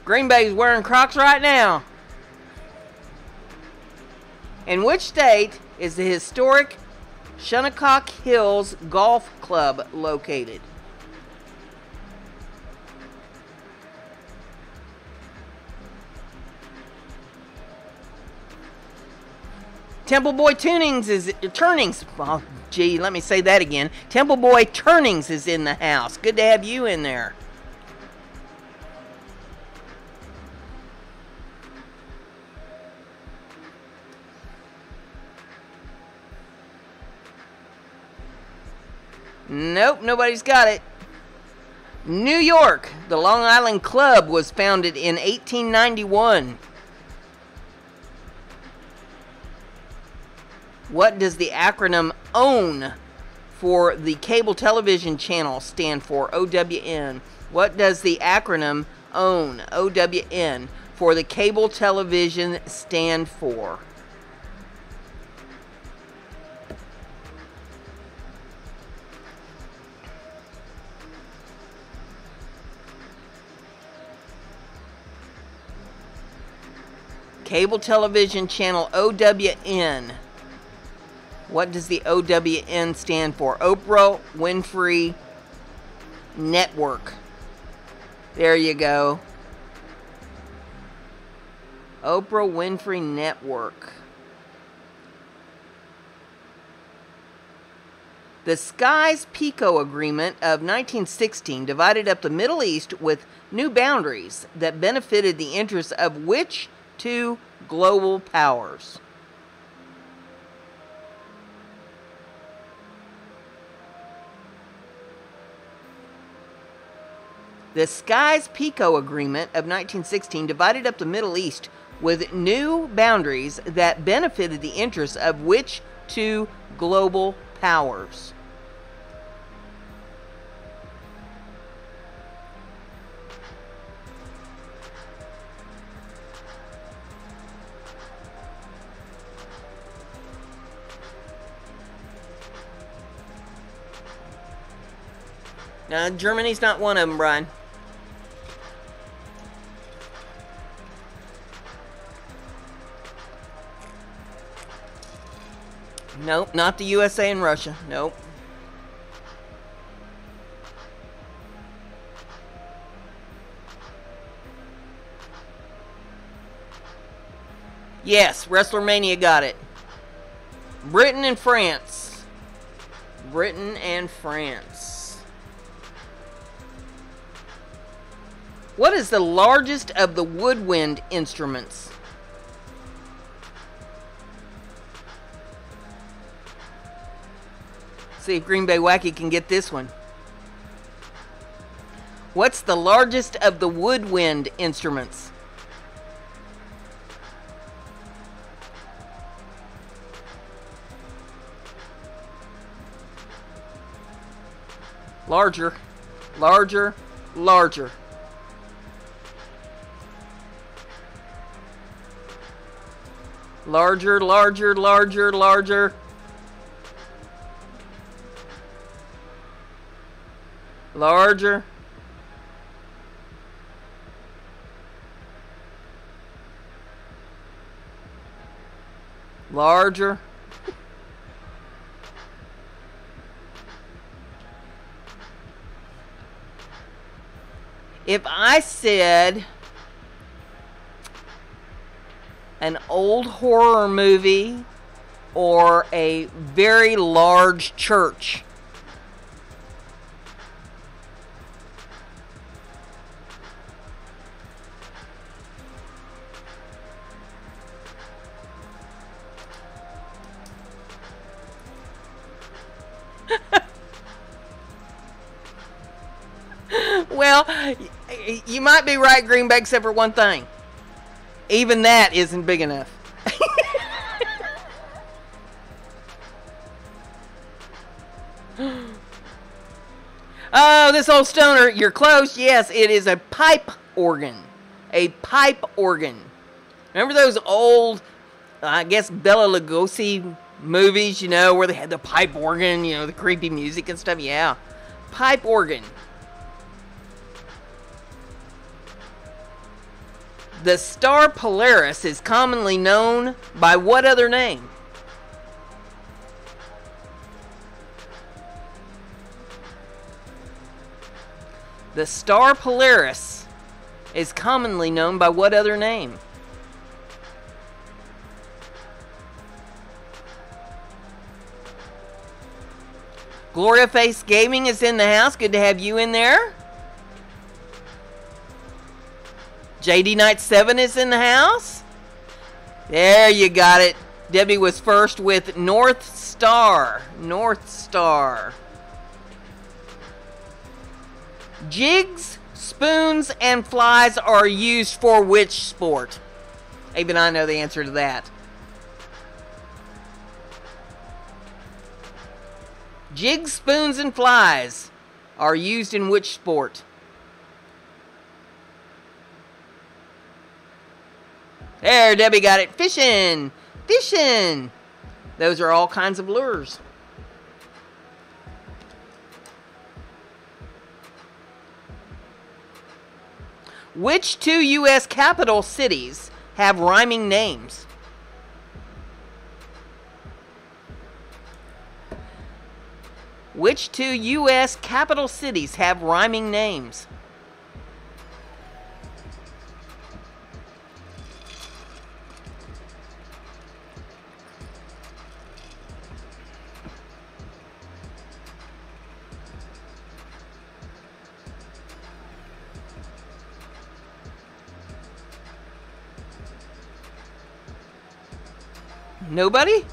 Green Bay's wearing Crocs right now. In which state is the historic Shinnecock Hills Golf Club located? Temple Boy Turnings is oh, gee, let me say that again. Temple Boy Turnings is in the house. Good to have you in there. Nope, nobody's got it. New York, the Long Island Club was founded in 1891. What does the acronym OWN for the cable television channel stand for? OWN. What does the acronym OWN, OWN, for the cable television stand for? Cable television channel OWN. What does the OWN stand for? Oprah Winfrey Network. There you go. Oprah Winfrey Network. The Sykes-Picot Agreement of 1916 divided up the Middle East with new boundaries that benefited the interests of which two global powers? The Sykes-Picot Agreement of 1916 divided up the Middle East with new boundaries that benefited the interests of which two global powers? Germany's not one of them, Brian. Nope, not the USA and Russia. Nope. Yes, WrestleMania got it. Britain and France. Britain and France. What is the largest of the woodwind instruments? See if Green Bay Wacky can get this one. What's the largest of the woodwind instruments? Larger, larger, larger. Larger, larger, larger, larger. Larger. Larger. If I said an old horror movie or a very large church, well, you might be right, Green Bay, except for one thing. Even that isn't big enough. Oh, this old stoner, you're close. Yes, it is a pipe organ. A pipe organ. Remember those old, I guess, Bela Lugosi movies, you know, where they had the pipe organ, you know, the creepy music and stuff? Yeah. Pipe organ. The star Polaris is commonly known by what other name? The star Polaris is commonly known by what other name? Gloria Face Gaming is in the house. Good to have you in there. JD Knight 7 is in the house. There, you got it. Debbie was first with North Star. North Star. Jigs, spoons, and flies are used for which sport? Even I know the answer to that. Jigs, spoons, and flies are used in which sport? There, Debbie got it. Fishing. Fishing. Those are all kinds of lures. Which two U.S. capital cities have rhyming names? Which two U.S. capital cities have rhyming names? Nobody?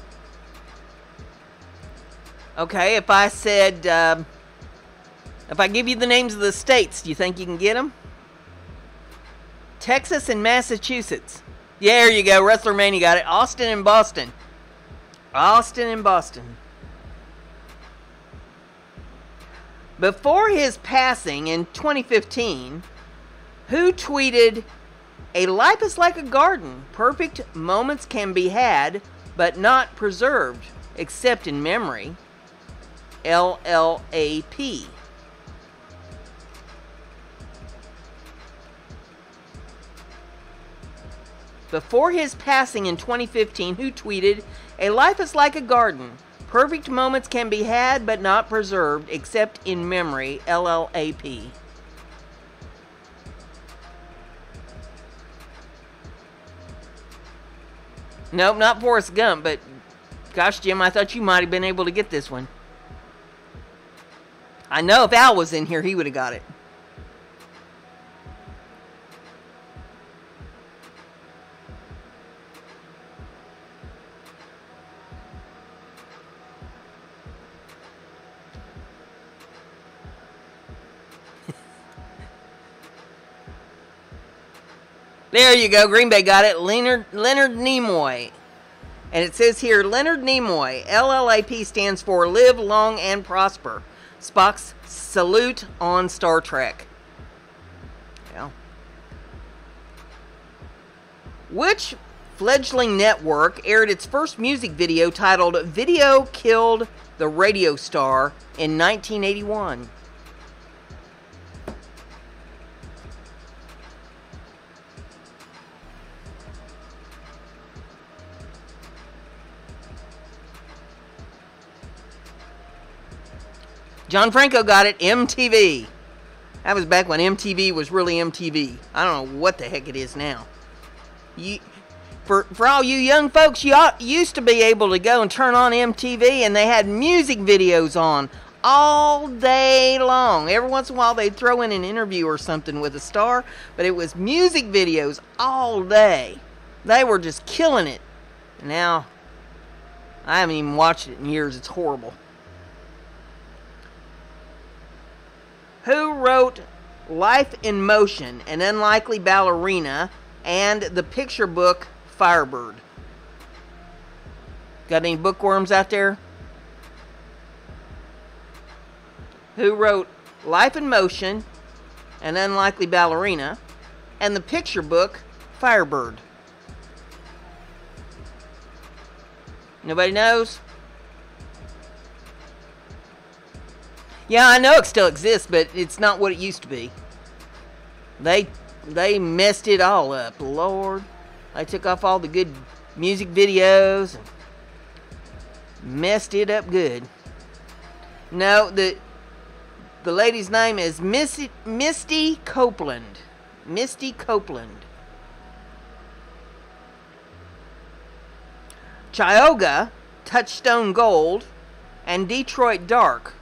Okay, if I said, if I give you the names of the states, do you think you can get them? Texas and Massachusetts. Yeah, there you go. Wrestler Man, you got it. Austin and Boston. Austin and Boston. Before his passing in 2015, who tweeted, "A life is like a garden. Perfect moments can be had, but not preserved, except in memory." LLAP. Before his passing in 2015, who tweeted, "A life is like a garden. Perfect moments can be had, but not preserved, except in memory." LLAP. Nope, not Forrest Gump, but gosh, Jim, I thought you might have been able to get this one. I know if Al was in here, he would have got it. There you go. Green Bay got it. Leonard Nimoy. And it says here, Leonard Nimoy. LLAP stands for Live Long and Prosper. Spock's salute on Star Trek. Yeah. Which fledgling network aired its first music video titled "Video Killed the Radio Star" in 1981? John Franco got it. MTV. That was back when MTV was really MTV. I don't know what the heck it is now. For all you young folks, you used to be able to go and turn on MTV and they had music videos on all day long. Every once in a while they'd throw in an interview or something with a star, but it was music videos all day. They were just killing it. Now, I haven't even watched it in years. It's horrible. Who wrote Life in Motion, An Unlikely Ballerina, and the picture book Firebird? Got any bookworms out there? Who wrote Life in Motion, An Unlikely Ballerina, and the picture book Firebird? Nobody knows? Yeah, I know it still exists, but it's not what it used to be. They messed it all up, Lord. They took off all the good music videos and messed it up good. No, the lady's name is Misty Copeland. Misty Copeland. Tioga, Touchstone Gold, and Detroit Dark.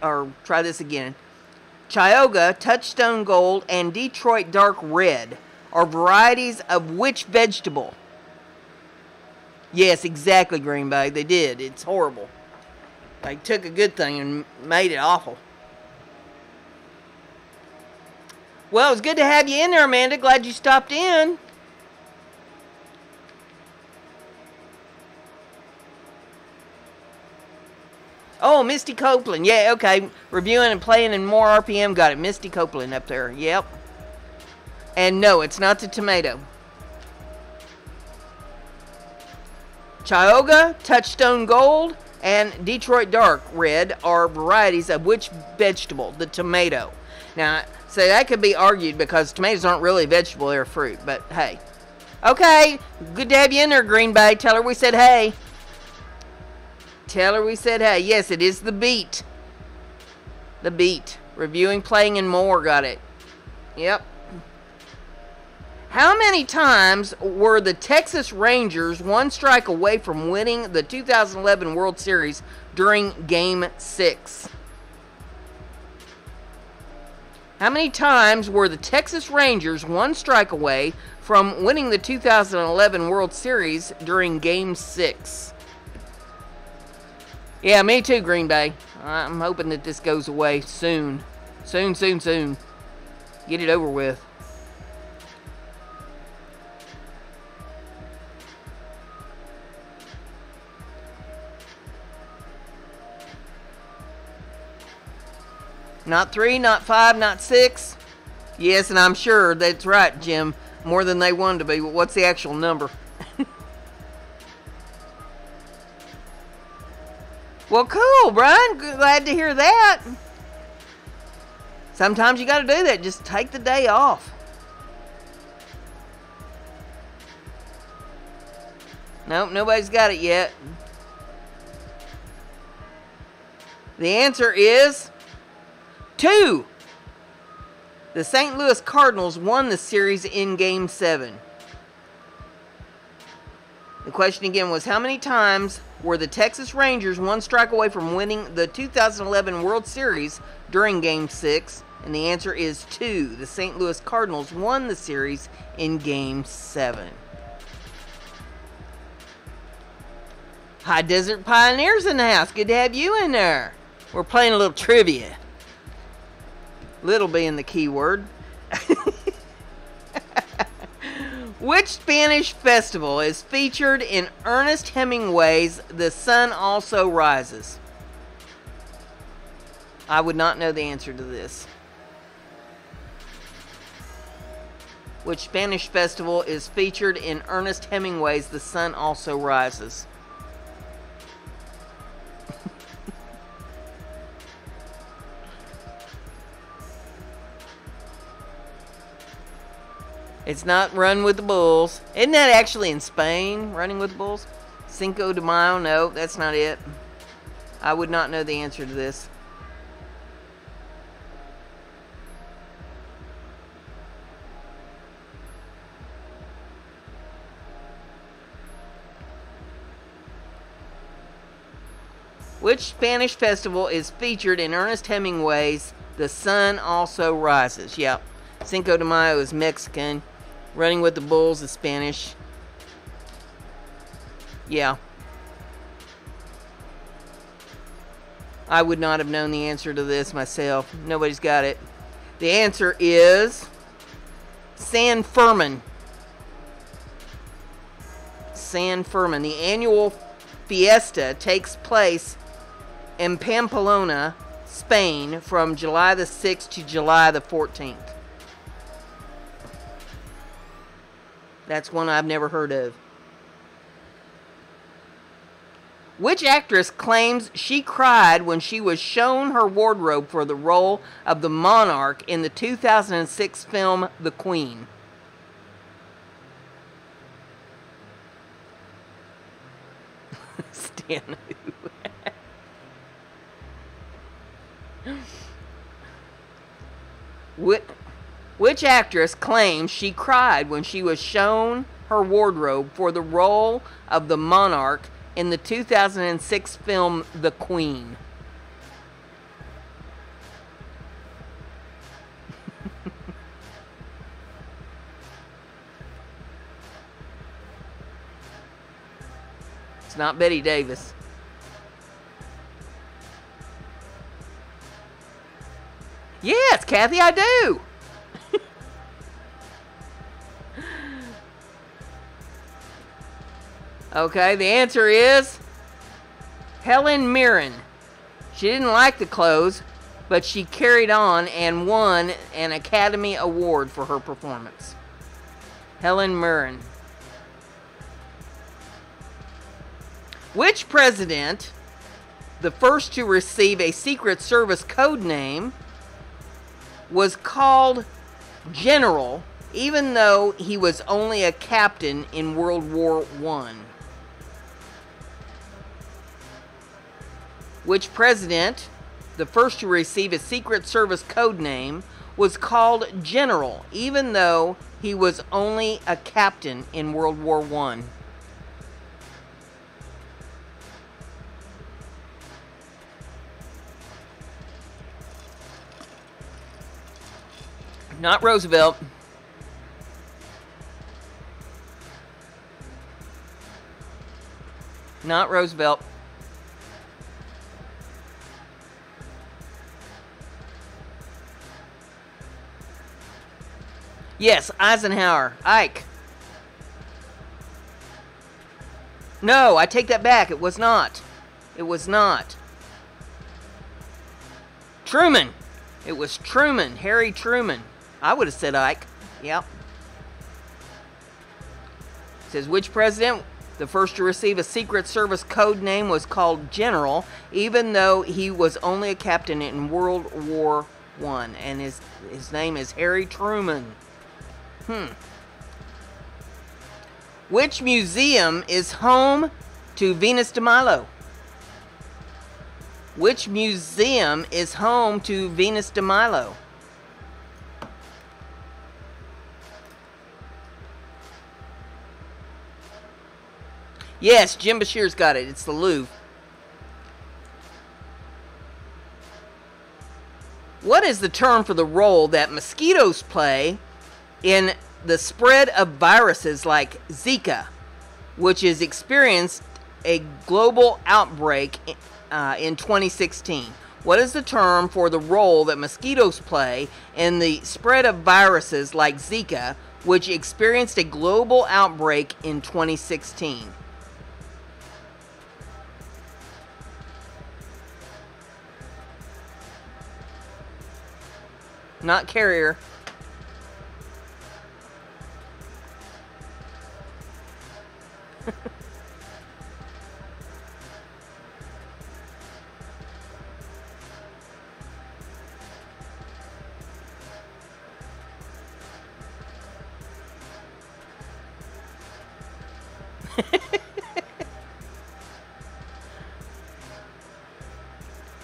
Or try this again. Tioga, Touchstone Gold, and Detroit Dark Red are varieties of which vegetable? Yes, exactly, Green Bay. They did. It's horrible. They took a good thing and made it awful. Well, it's good to have you in there, Amanda. Glad you stopped in. Oh, Misty Copeland. Yeah, okay. Reviewing and playing in more RPM. Got it. Misty Copeland up there. Yep. And no, it's not the tomato. Tioga, Touchstone Gold, and Detroit Dark Red are varieties of which vegetable? The tomato. Now, so that could be argued because tomatoes aren't really a vegetable. They're a fruit. But, hey. Okay. Good to have you in there, Green Bay. Tell her we said hey. Tell her we said hey. Yes, it is the beet. The beet. Reviewing, playing, and more. Got it. Yep. How many times were the Texas Rangers one strike away from winning the 2011 World Series during Game 6? How many times were the Texas Rangers one strike away from winning the 2011 World Series during Game 6? Yeah, me too, Green Bay. I'm hoping that this goes away soon. Soon, soon, soon. Get it over with. Not 3, not 5, not 6. Yes, and I'm sure that's right, Jim. More than they wanted to be. But what's the actual number? Well, cool, Brian. Glad to hear that. Sometimes you got to do that. Just take the day off. Nope, nobody's got it yet. The answer is 2. The St. Louis Cardinals won the series in Game 7. The question again was, how many times were the Texas Rangers one strike away from winning the 2011 World Series during Game 6? And the answer is 2. The St. Louis Cardinals won the series in Game 7. High Desert Pioneers in the house. Good to have you in there. We're playing a little trivia. Little being the key word. Which Spanish festival is featured in Ernest Hemingway's The Sun Also Rises? I would not know the answer to this. Which Spanish festival is featured in Ernest Hemingway's The Sun Also Rises? It's not Run with the Bulls. Isn't that actually in Spain, Running with the Bulls? Cinco de Mayo? No, that's not it. I would not know the answer to this. Which Spanish festival is featured in Ernest Hemingway's The Sun Also Rises? Yep. Cinco de Mayo is Mexican. Running with the Bulls is Spanish. Yeah. I would not have known the answer to this myself. Nobody's got it. The answer is San Fermin. San Fermin. The annual fiesta takes place in Pamplona, Spain, from July the 6th to July the 14th. That's one I've never heard of. Which actress claims she cried when she was shown her wardrobe for the role of the monarch in the 2006 film The Queen? Stan who? Which actress claims she cried when she was shown her wardrobe for the role of the monarch in the 2006 film The Queen? It's not Betty Davis. Yes, Kathy, I do. Okay, the answer is Helen Mirren. She didn't like the clothes, but she carried on and won an Academy Award for her performance. Helen Mirren. Which president, the first to receive a Secret Service code name, was called General even though he was only a captain in World War I? Which president, the first to receive a Secret Service code name, was called General, even though he was only a captain in World War I? Not Roosevelt. Not Roosevelt. Yes, Eisenhower. Ike. No, I take that back. It was not. It was not. Truman. It was Truman. Harry Truman. I would have said Ike. Yep. It says, which president, the first to receive a Secret Service code name, was called General, even though he was only a captain in World War I. And his name is Harry Truman. Which museum is home to Venus de Milo? Which museum is home to Venus de Milo? Yes, Jim Bashir's got it. It's the Louvre. What is the term for the role that mosquitoes play in the spread of viruses like Zika, which has experienced a global outbreak in 2016? What is the term for the role that mosquitoes play in the spread of viruses like Zika, which experienced a global outbreak in 2016? Not carrier.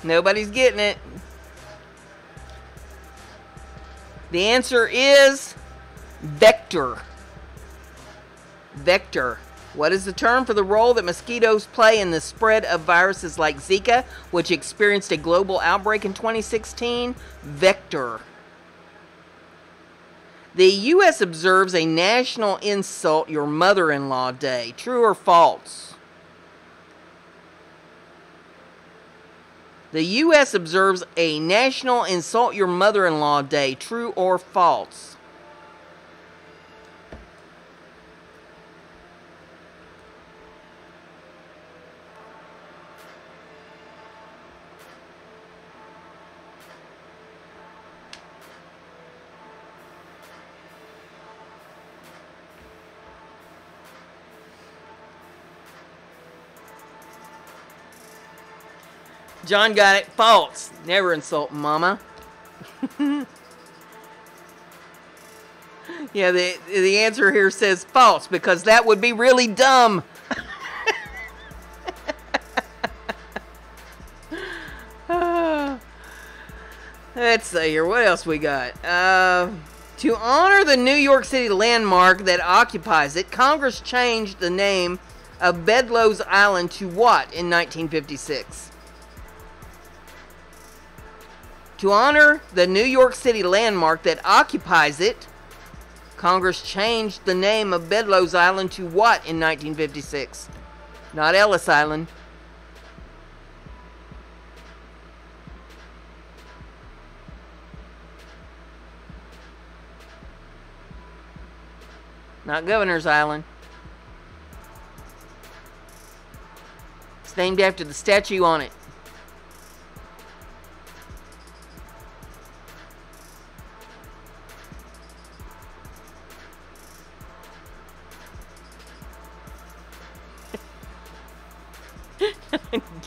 Nobody's getting it. The answer is vector. Vector. What is the term for the role that mosquitoes play in the spread of viruses like Zika, which experienced a global outbreak in 2016? Vector. The U.S. observes a National Insult Your Mother-in-Law Day. True or false? The U.S. observes a National Insult Your Mother-in-Law Day. True or false? John got it. False. Never insult mama. Yeah, the answer here says false because that would be really dumb. Let's see here. What else we got? To honor the New York City landmark that occupies it, Congress changed the name of Bedloe's Island to what in 1956? To honor the New York City landmark that occupies it, Congress changed the name of Bedloe's Island to what in 1956? Not Ellis Island. Not Governor's Island. It's named after the statue on it.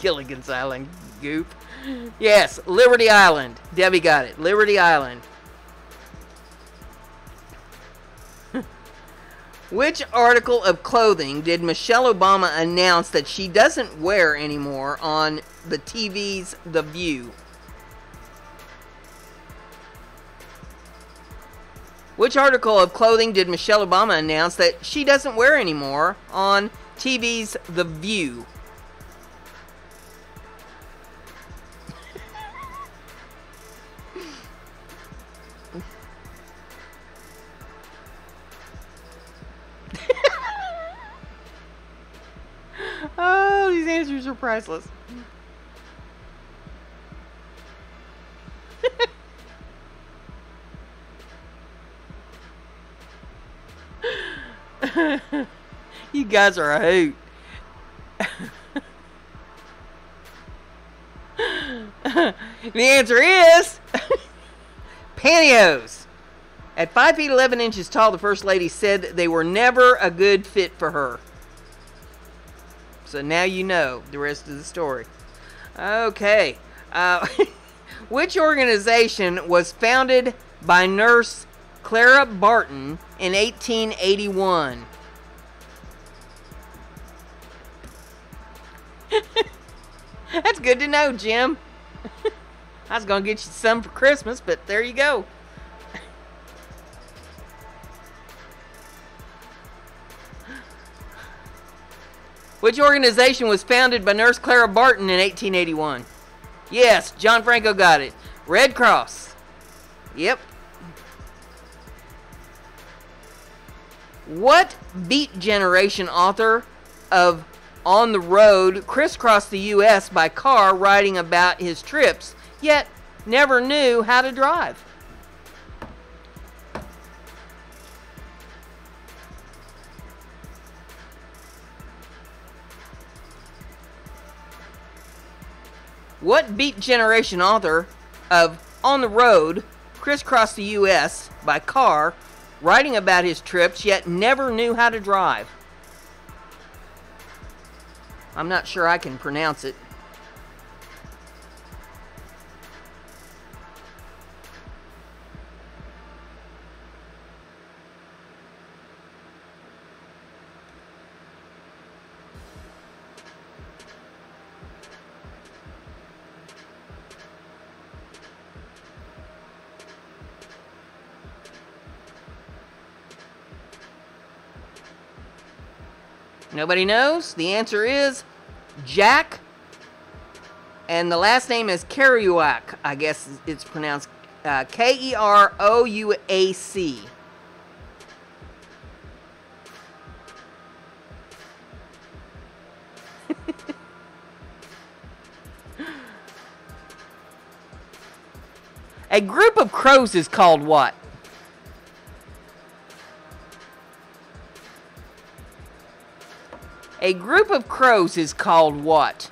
Gilligan's Island, goop. Yes, Liberty Island. Debbie got it. Liberty Island. Which article of clothing did Michelle Obama announce that she doesn't wear anymore on the TV's The View? Which article of clothing did Michelle Obama announce that she doesn't wear anymore on TV's The View? Oh, These answers are priceless. You guys are a hoot. The answer is pantyhose. At 5 feet 11 inches tall, the First Lady said that they were never a good fit for her. So now you know the rest of the story. Okay. Which organization was founded by nurse Clara Barton in 1881? That's good to know, Jim. I was going to get you some for Christmas, but there you go. Which organization was founded by nurse Clara Barton in 1881? Yes, John Franco got it. Red Cross. Yep. What Beat Generation author of On the Road crisscrossed the U.S. by car writing about his trips, yet never knew how to drive? What Beat Generation author of On the Road crisscrossed the U.S. by car writing about his trips, yet never knew how to drive? I'm not sure I can pronounce it. Nobody knows? The answer is Jack, and the last name is Kerouac. I guess it's pronounced Kerouac. A group of crows is called what? A group of crows is called what?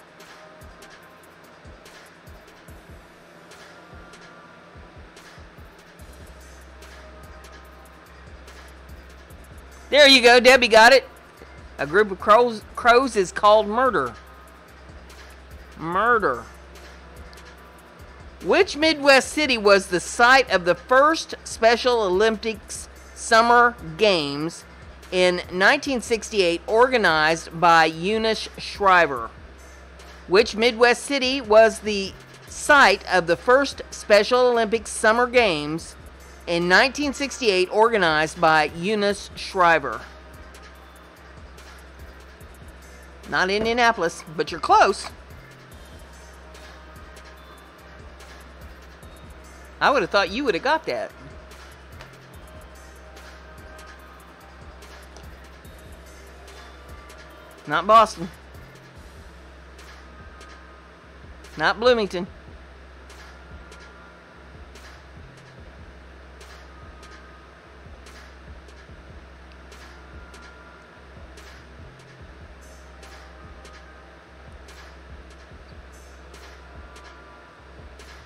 There you go, Debbie got it. A group of crows is called murder. Murder. Which Midwest city was the site of the first Special Olympics Summer Games in 1968, organized by Eunice Shriver? Which Midwest city was the site of the first Special Olympics Summer Games in 1968, organized by Eunice Shriver? Not Indianapolis, but you're close. I would have thought you would have got that. Not Boston. Not Bloomington.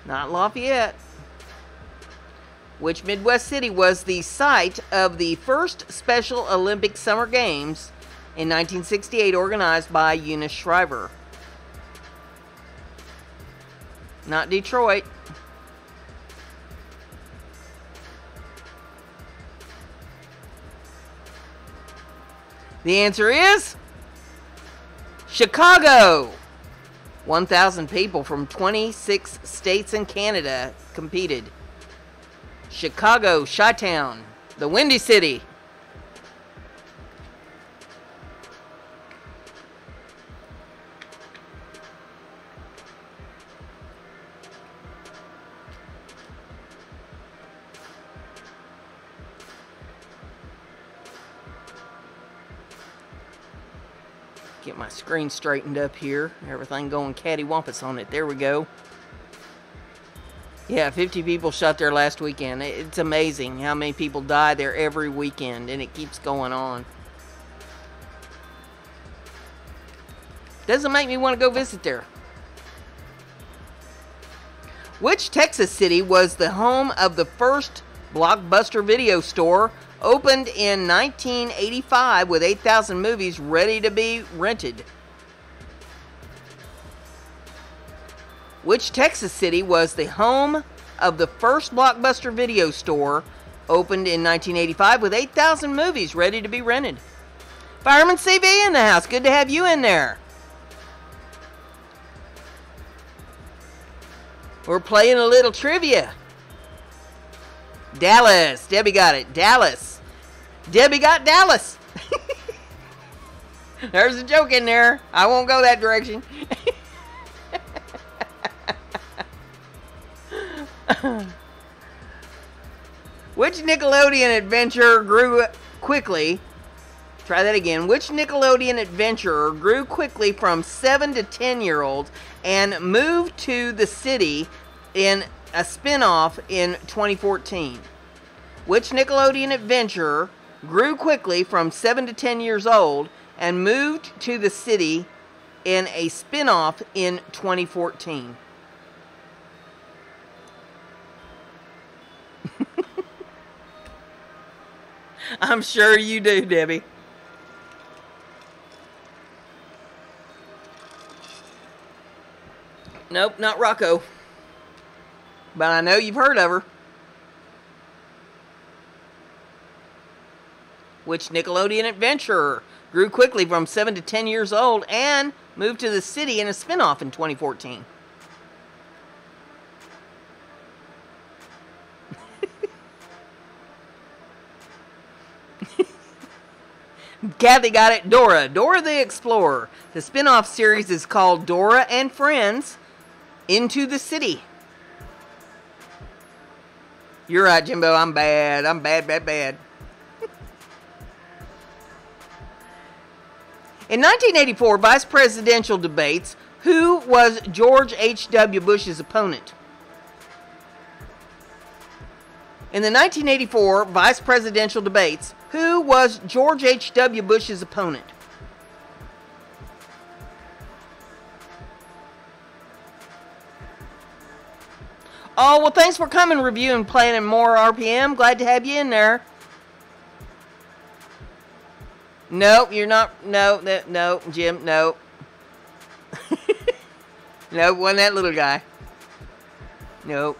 Not Lafayette. Which Midwest city was the site of the first Special Olympic Summer Games in 1968, organized by Eunice Shriver? Not Detroit. The answer is Chicago. 1,000 people from 26 states and Canada competed. Chicago, Chi-Town, the Windy City. Get my screen straightened up here. Everything going cattywampus on it. There we go. Yeah, 50 people shot there last weekend. It's amazing how many people die there every weekend, and it keeps going on. Doesn't make me want to go visit there. Which Texas city was the home of the first Blockbuster video store, opened in 1985 with 8,000 movies ready to be rented? Which Texas city was the home of the first Blockbuster video store, opened in 1985 with 8,000 movies ready to be rented? Fireman CV in the house. Good to have you in there. We're playing a little trivia. Dallas. Debbie got it. Dallas. Debbie got Dallas. There's a joke in there. I won't go that direction. Which Nickelodeon adventurer grew quickly? Try that again. Which Nickelodeon adventurer grew quickly from 7 to 10-year-olds and moved to the city in a spin-off in 2014? Which Nickelodeon adventurer grew quickly from 7 to 10 years old and moved to the city in a spin-off in 2014? I'm sure you do, Debbie. Nope, not Rocco. But I know you've heard of her. Which Nickelodeon adventurer grew quickly from 7 to 10 years old and moved to the city in a spinoff in 2014? Kathy got it. Dora. Dora the Explorer. The spin-off series is called Dora and Friends Into the City. You're right, Jimbo. I'm bad. I'm bad. In 1984 vice presidential debates, who was George H.W. Bush's opponent? In the 1984 vice presidential debates, who was George H.W. Bush's opponent? Oh, well, thanks for coming, reviewing, playing more RPM. Glad to have you in there. Nope, you're not. No, Jim, no. No, wasn't that little guy. Nope.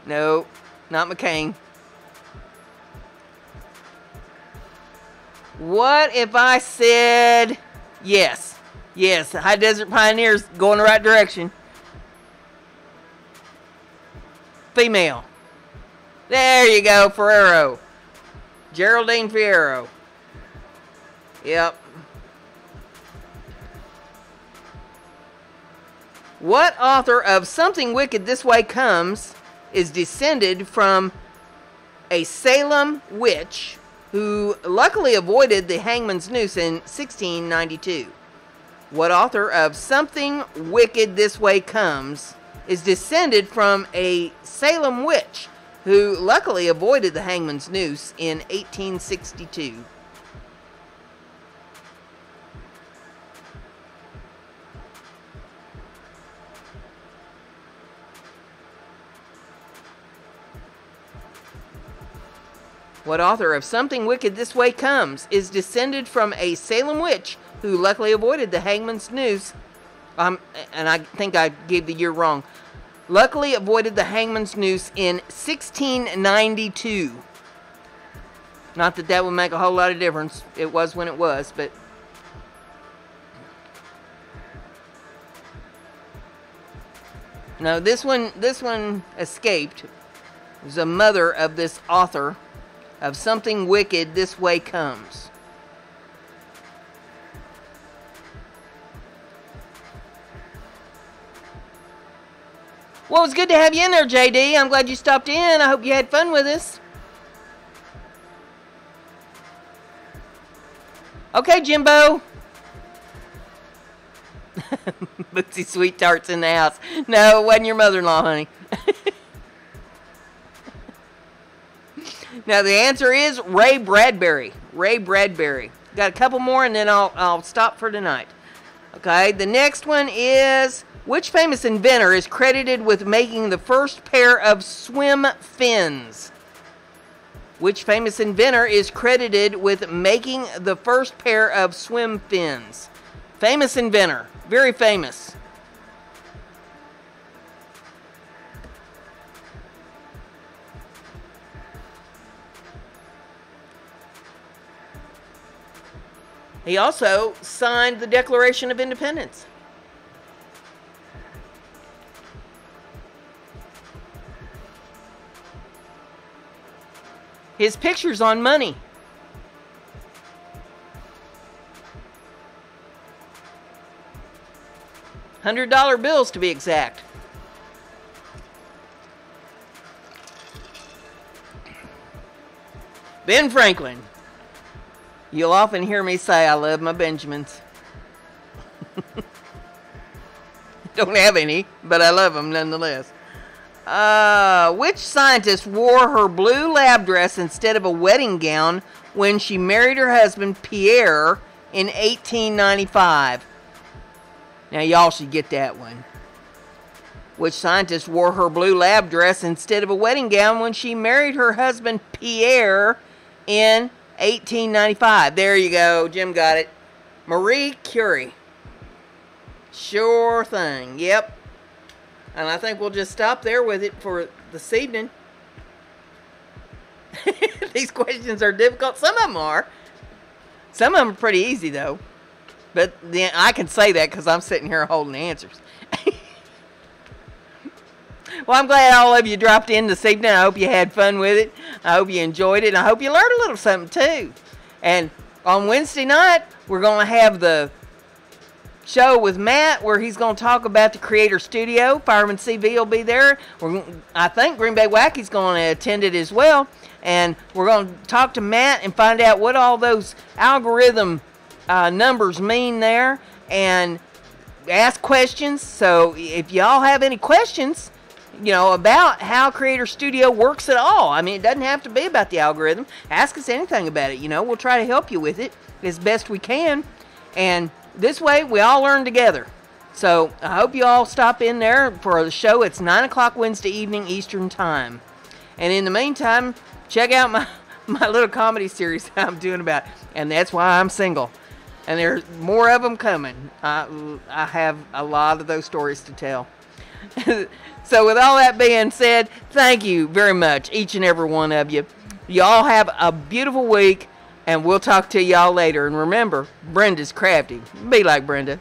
Nope, not McCain. What if I said yes? Yes, High Desert Pioneers going the right direction. Female. There you go, Ferrero. Geraldine Ferrero. Yep. What author of Something Wicked This Way Comes is descended from a Salem witch who luckily avoided the hangman's noose in 1692? What author of Something Wicked This Way Comes is descended from a Salem witch who luckily avoided the hangman's noose in 1862? What author of Something Wicked This Way Comes is descended from a Salem witch who luckily avoided the hangman's noose? And I think I gave the year wrong. Luckily avoided the hangman's noose in 1692. Not that that would make a whole lot of difference. It was when it was, but... No, this one escaped. It was a mother of this author of Something Wicked This Way Comes. Well, it was good to have you in there, JD. I'm glad you stopped in. I hope you had fun with us. Okay, Jimbo. Bootsy Sweet Tart's in the house. No, it wasn't your mother-in-law, honey. Now, the answer is Ray Bradbury. Ray Bradbury. Got a couple more, and then I'll stop for tonight. Okay, the next one is, which famous inventor is credited with making the first pair of swim fins? Which famous inventor is credited with making the first pair of swim fins? Famous inventor. Very famous. He also signed the Declaration of Independence. His picture's on money. $100 bills to be exact. Ben Franklin. You'll often hear me say I love my Benjamins. Don't have any, but I love them nonetheless. Which scientist wore her blue lab dress instead of a wedding gown when she married her husband Pierre in 1895? Now y'all should get that one. Which scientist wore her blue lab dress instead of a wedding gown when she married her husband Pierre in 1895? There you go. Jim got it. Marie Curie. Sure thing. Yep. And I think we'll just stop there with it for this evening. These questions are difficult. Some of them are. Some of them are pretty easy, though. But then I can say that because I'm sitting here holding the answers. Well, I'm glad all of you dropped in this evening. I hope you had fun with it. I hope you enjoyed it. And I hope you learned a little something, too. And on Wednesday night, we're going to have the show with Matt where he's going to talk about the Creator Studio. Fireman CV will be there. I think Green Bay Wacky's going to attend it as well. And we're going to talk to Matt and find out what all those algorithm numbers mean there. And ask questions. So if y'all have any questions, you know, about how Creator Studio works at all. I mean, it doesn't have to be about the algorithm. Ask us anything about it. You know, we'll try to help you with it as best we can. And this way, we all learn together. So I hope you all stop in there for the show. It's 9 o'clock Wednesday evening Eastern Time. And in the meantime, check out my little comedy series I'm doing about, and that's why I'm single. And there's more of them coming. I have a lot of those stories to tell. So with all that being said, thank you very much, each and every one of you. Y'all have a beautiful week, and we'll talk to y'all later. And remember, Brenda's crafty. Be like Brenda.